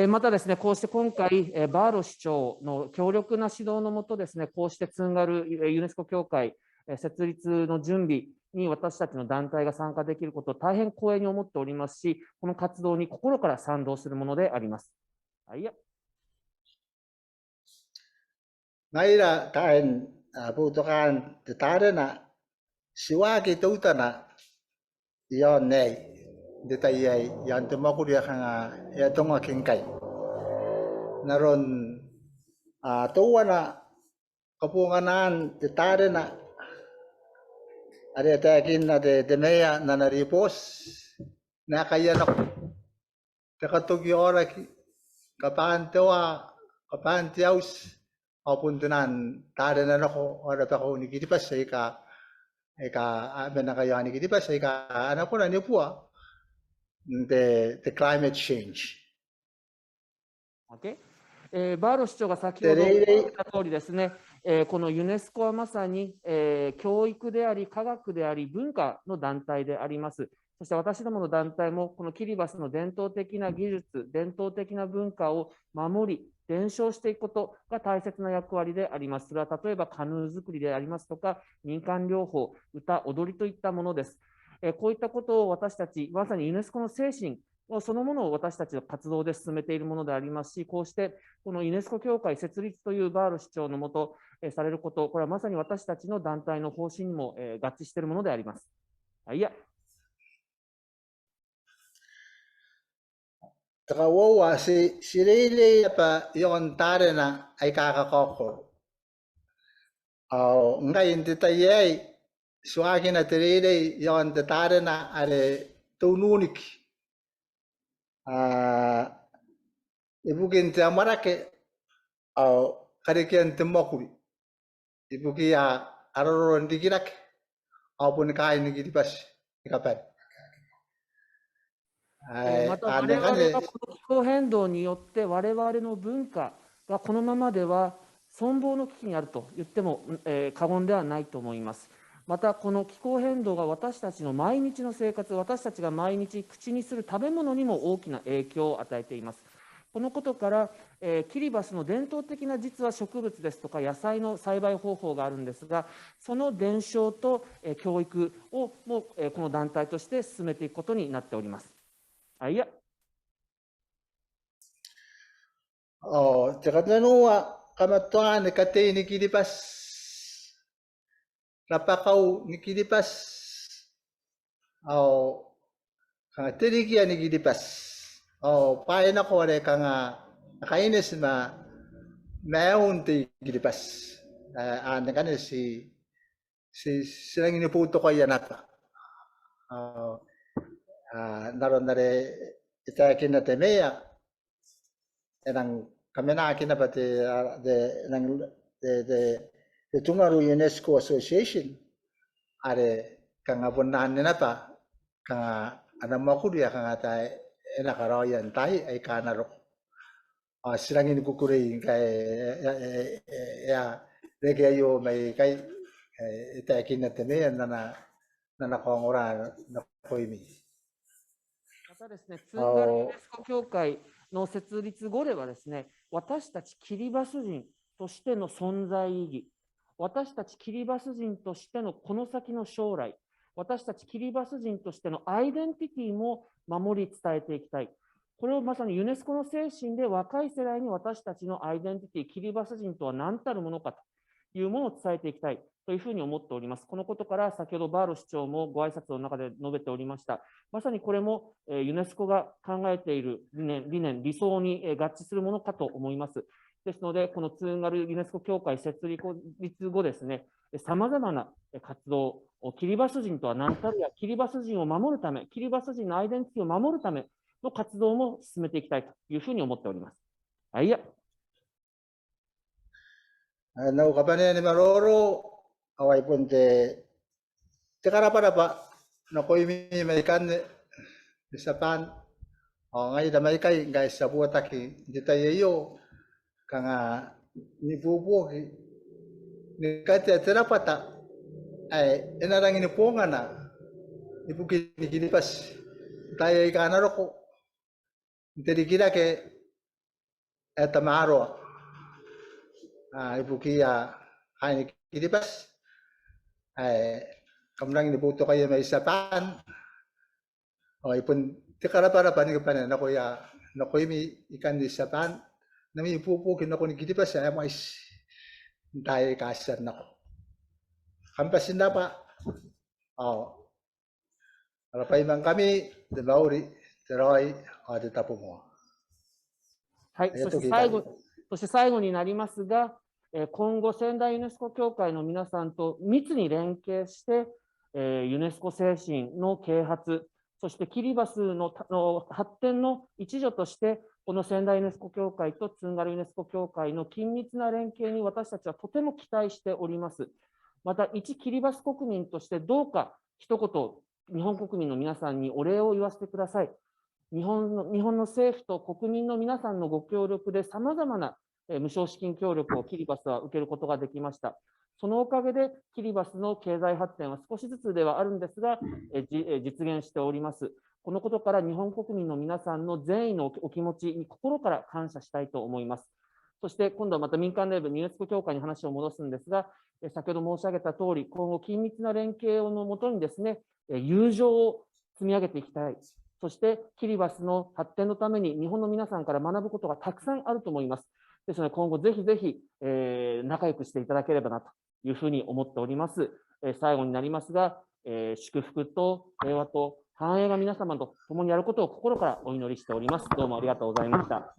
またですね、こうして今回、バーロ市長の強力な指導のもとですね、こうしてツンガルユネスコ協会設立の準備に私たちの団体が参加できることを大変光栄に思っておりますし、この活動に心から賛同するものであります。はいや。Ngayon, kain, putokan, titare na, siwagi tuta na, yon nay. Detayay yan tumakuriya ka nga itong aking kay naron tuwa na kapunganan titare na ari atakin na de meya na naripos na kaya na kakatugi ora kapantewa kapantiaus kapuntunan tare na nako ora pa ko nikitipas sa ika aben na kayo nikitipas sa ika anak ko na nipuwa the climate change. Okay. バーロ市長が先ほど言った通りですね、このユネスコはまさに、教育であり、科学であり、文化の団体であります。そして私どもの団体も、このキリバスの伝統的な技術、伝統的な文化を守り、伝承していくことが大切な役割であります。それは例えばカヌー作りでありますとか、民間療法、歌、踊りといったものです。こういったことを私たち、まさにユネスコの精神そのものを私たちの活動で進めているものでありますし、こうしてこのユネスコ協会設立というバーロ市長のもとされること、これはまさに私たちの団体の方針にも合致しているものであります。いや。Takawawa si Riley pa yung tare na ay kakakoko. Ngayon titayay suwagi na Riley yung tare na ay tununik. Ibukin ti amarake karikian temokuri. Ibuki araron digirak. Apun kain nigidipas ikapan. また我々はこの気候変動によって我々の文化がこのままでは存亡の危機にあると言っても過言ではないと思います。またこの気候変動が私たちの毎日の生活、私たちが毎日口にする食べ物にも大きな影響を与えています。このことから、キリバスの伝統的な実は植物ですとか野菜の栽培方法があるんですが、その伝承と、教育をもこの団体として進めていくことになっております。いや。Tekatanua kamatuan ni kate ni Kilipas. Napakaw ni Kilipas. Kang tirigia ni Kilipas. Pain ako rin kang nakainis na mayroon ti Kilipas. Ano ka silang iniputo ko yan ata. Naroon na rin itakin na temeya. Enang kami na akin na pati the Tungaru UNESCO Association are kang abunan na pa kang anam mo kuya kang atay nakarayan tayo ay kanaro silang inukukuri kay regayo may kay itakin na temeya na nakongora na koimi. またですね、ツンガルユネスコ協会の設立後ではですね、私たちキリバス人としての存在意義、私たちキリバス人としてのこの先の将来、私たちキリバス人としてのアイデンティティも守り伝えていきたい。これをまさにユネスコの精神で若い世代に私たちのアイデンティティ、キリバス人とは何たるものかというものを伝えていきたい。というふうに思っております。このことから、先ほどバーロ市長もご挨拶の中で述べておりました。まさにこれもユネスコが考えている理念、理想に合致するものかと思います。ですので、このツーンガルユネスコ協会設立後ですね、さまざまな活動、キリバス人とは何たるや、キリバス人を守るため、キリバス人のアイデンティティを守るための活動も進めていきたいというふうに思っております。はいや。Kapan ni maroro away punte tekara para pa na koy mi American sa pan ngay damay kay guys sa buata ki ditayo kanga ni bubu ni kate terapata ay enarang ini ponga na ibuki ni gilipas tayo ikanaro ko hindi kira ke etamaro ibuki ay gilipas ay kamrang nibuto kayo may sapan o ipun tikara para pa ni kapan na koy mi ikan di sapan na may ipupukin ako ni gilipas ay mga tayo kasar na ko kampasin na pa Alapaiman kami, Delauri, Teroy, Adetapo mo. はい、そして最後になりますが、今後、仙台ユネスコ協会の皆さんと密に連携して、ユネスコ精神の啓発、そしてキリバスの発展の一助として、この仙台ユネスコ協会とツンガルユネスコ協会の緊密な連携に私たちはとても期待しております。また、一キリバス国民としてどうか一言、日本国民の皆さんにお礼を言わせてください。日本の政府と国民の皆さんのご協力でさまざまな無償資金協力をキリバスは受けることができました。そのおかげでキリバスの経済発展は少しずつではあるんですが、実現しております。このことから日本国民の皆さんの善意のお気持ちに心から感謝したいと思います。そして今度はまた民間レベル、ユネスコ協会に話を戻すんですが、先ほど申し上げた通り、今後緊密な連携のもとにですね、友情を積み上げていきたい。そしてキリバスの発展のために日本の皆さんから学ぶことがたくさんあると思います。ですので今後ぜひぜひ仲良くしていただければなというふうに思っております。最後になりますが、祝福と平和と繁栄が皆様と共にやることを心からお祈りしております。どうもありがとうございました。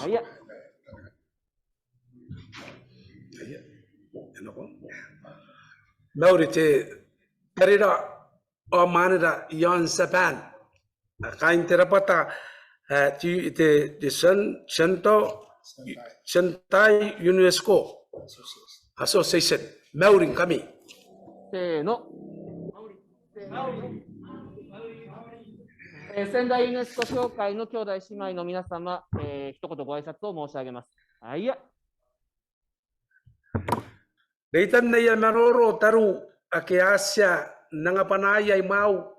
はいや。Maurite Tarira o Manada Yon Sapan Kain Terapata the Sentai UNESCO Association Maurin kami せーの。仙台ユネスコ協会の兄弟姉妹の皆様、一言ご挨拶を申し上げます。はいや。Deitan na yan maroro taru akiasya nangapanaya mau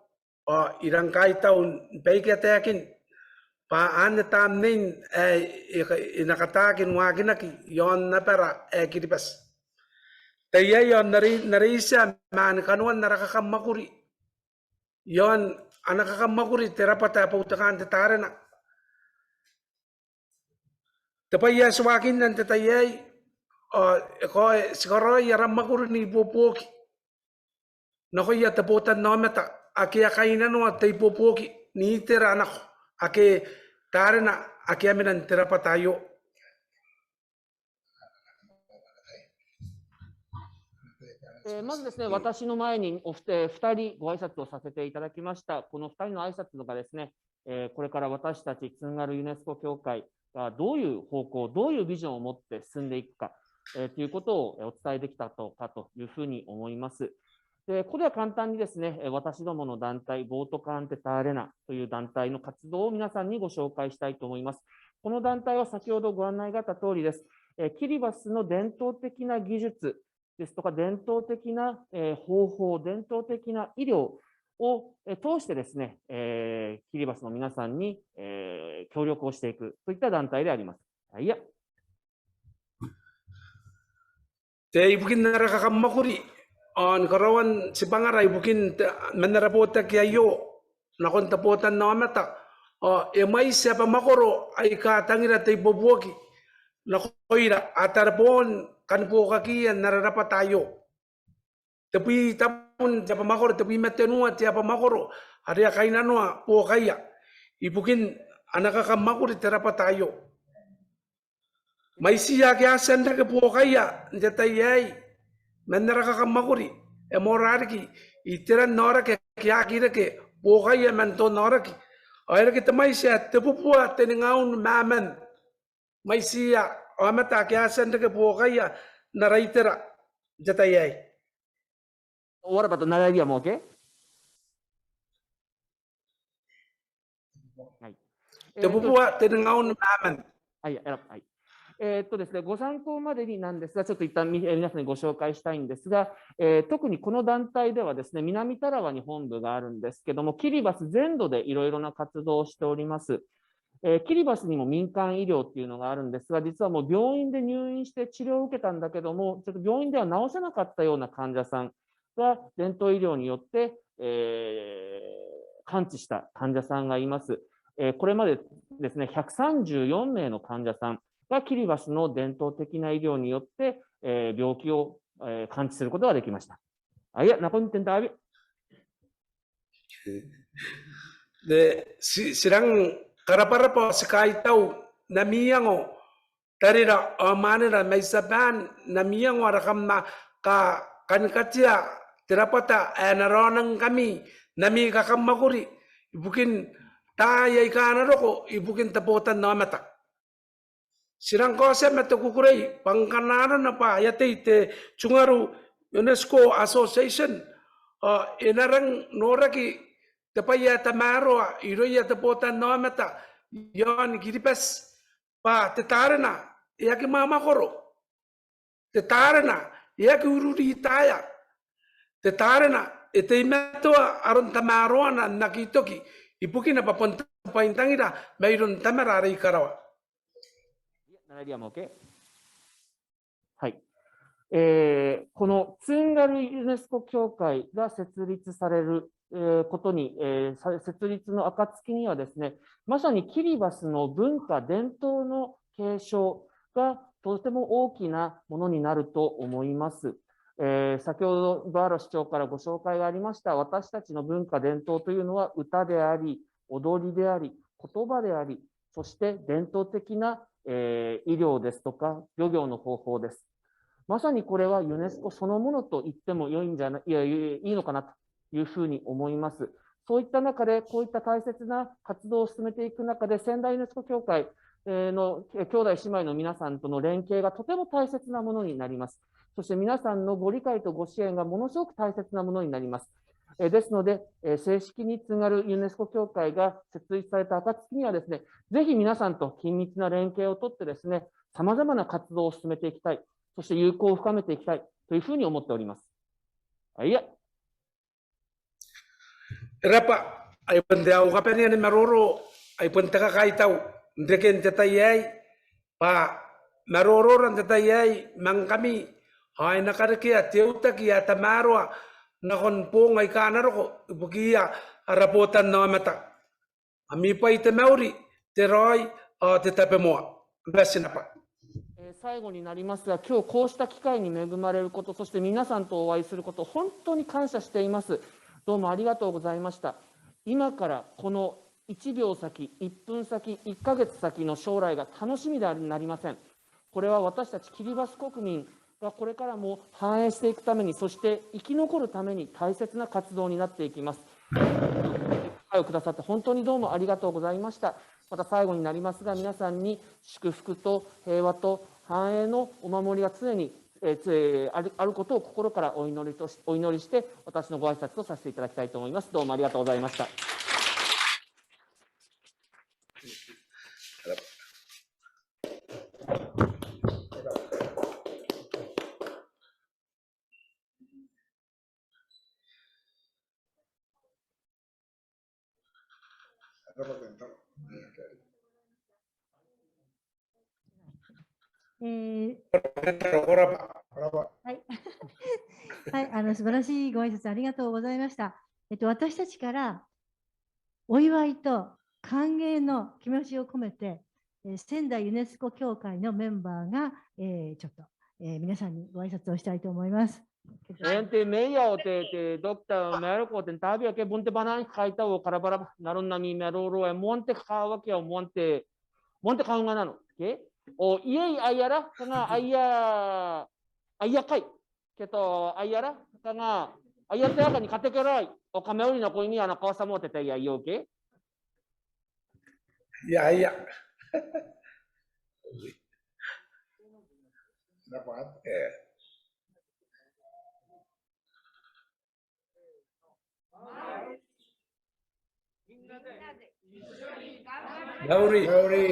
irang kahit taon paikatakin paan tamin inakatakin waginaki yon na para kiripas. Taya yon narisa man kanuan narakakamakuri yon anakakamakuri terapata pautakan tatara na. Tapaya swakin nan tatayay siguro yaram makuri ni pupuki. Nako ya taputan no meta aki akainan no tay pupuki ni tira nako aki tare na aki aminan terapatayo. まずですね、私の前に2人ご挨拶をさせていただきました。この2人の挨拶がですね、これから私たちツンガルユネスコ協会がどういう方向、どういうビジョンを持って進んでいくか、ということをお伝えできたかというふうに思います。でここでは簡単にですね、私どもの団体、ボートカンテターレナという団体の活動を皆さんにご紹介したいと思います。この団体は先ほどご案内があった通りです。キリバスの伝統的な技術ですとか、伝統的な方法、伝統的な医療を通してですね、キリバスの皆さんに協力をしていくといった団体であります。はいや。Te ibukin narakamakuri on karawan si pangaray ibukin manarapota kayo nakon taputan no mata E mai siapa makoro ai ka tangira te boboki. Na koira atarpon kan po kakian nararapa tayo. Tapi tapun siapa makoro tapi metenua siapa makoro ada kainanua po kaya. Ibukin anak kakak makoro terapa tayo. Mai siya kaya senda ke po kaya njatayai menara kakak makori emorarki itiran nora ke kya kira ke po kaya mento nora ki. Akhirnya kita mai siya tepupua teningaun mamen. Mai siya amata kaya senda ke po kaya naraitera jatayai. What about Nararia mo, okay? はい。Tepupua teningaun mamen. はい、はい。ですね、ご参考までになんですが、ちょっと一旦皆さんにご紹介したいんですが、特にこの団体ではですね、南タラワに本部があるんですけども、キリバス全土でいろいろな活動をしております。キリバスにも民間医療っていうのがあるんですが、実はもう病院で入院して治療を受けたんだけども、ちょっと病院では治せなかったような患者さんが伝統医療によって、完治した患者さんがいます。これまでですね、134名の患者さんがキリバスの伝統的な医療によって、病気を、完治することができました。いや、naku intenta abi. De sirang karapara po sekali tahu namiyango tarira amanira may saban namiyango arakam na ka kankatia terapata naronang kami nami kakamakuri ibukin tayo ikanaroko ibukin tapotan na mata. Sirang kose matakukuray pangkanaran na pa yate te chungaru UNESCO Association inarang noraki tapaya tamaro iroya tapotan na mata yon kiripas pa tetarana yaki mama koro tetarana yaki ururi taya tetarana ite meto aron tamaro na nakitoki ipukin na papunta paintangira mayroon tamarari karawa. はい。このツンガルユネスコ協会が設立されることに、設立の暁にはですね、まさにキリバスの文化、伝統の継承がとても大きなものになると思います。先ほどバーロ市長からご紹介がありました、私たちの文化、伝統というのは歌であり、踊りであり、言葉であり、そして伝統的な医療ですとか漁業の方法です。まさにこれはユネスコそのものと言ってもいいのかなというふうに思います。そういった中でこういった大切な活動を進めていく中で仙台ユネスコ協会の兄弟姉妹の皆さんとの連携がとても大切なものになります。そして皆さんのご理解とご支援がものすごく大切なものになります。ですので、正式に津軽ユネスコ協会が設立された暁にはですね、ぜひ皆さんと緊密な連携をとってですね、様々な活動を進めていきたい、そして友好を深めていきたいというふうに思っております。はいや。Rapa, ay pandaw ka pa niya ni Maroro, ay punta ka kaitaw, hindi kin tatayay, pa Maroro ran tatayay, mang kami, ay nakarikiya, tiyuta kiya, tamarwa, nakonpong ay kanaro ko, ibukiya, araputan na mata. Ami pa itamauri, teroy, o tetapemoa. Besi na pa. 最後になりますが、今日こうした機会に恵まれること、そして皆さんとお会いすること、本当に感謝しています。どうもありがとうございました。今からこの1秒先、1分先、1ヶ月先の将来が楽しみでなりません。これは私たちキリバス国民がこれからも繁栄していくために、そして生き残るために大切な活動になっていきます。機会をくださって本当にどうもありがとうございました。また最後になりますが、皆さんに祝福と平和と繁栄のお守りが常にあることを心からお祈りして、私のご挨拶をさせていただきたいと思います。どうもありがとうございました。はい、素晴らしいご挨拶ありがとうございました。私たちからお祝いと歓迎の気持ちを込めて、仙台ユネスコ協会のメンバーが、ちょっと、皆さんにご挨拶をしたいと思います。Ente meia o te Dr. Merco te tabia ke bunte banan kaita o karabara narun nami meroro e monte kawa ke o monte kaunga nano ke o iei ayara kanga aya kai ke to ayara kanga aya te aka ni katekerai o kameuri na koini ana kawasa mo te ia io ke Ya, ya. Dapat. Gauri. Gauri.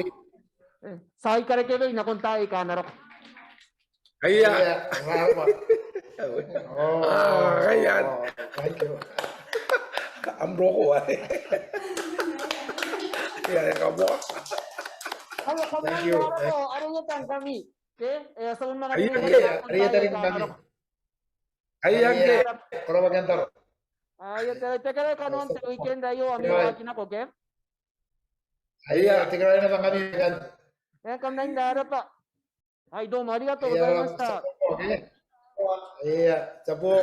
sai kare ke na kontai ka naro Iya. Kenapa? Oh, Kaya. thank you. Ambroko. Ya, kamu. ayo kami Thank you. ano yung kami ke sa mga Ria tadi kami. Iya, ke. Kalau bagian tar. ayo te kare kanon te weekend ayo ami wakina ko ke Iya, tinggal ini bang kami kan. こんなになると。はい、どうもありがとうございました。 Iya, capo.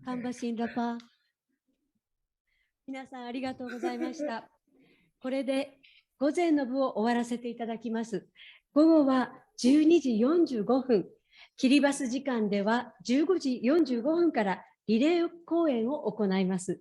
カンバシンラパ。皆さんありがとうございました。これで午前の部を終わらせていただきます。午後は12時45分、キリバス時間では15時45分からリレー公演を行います。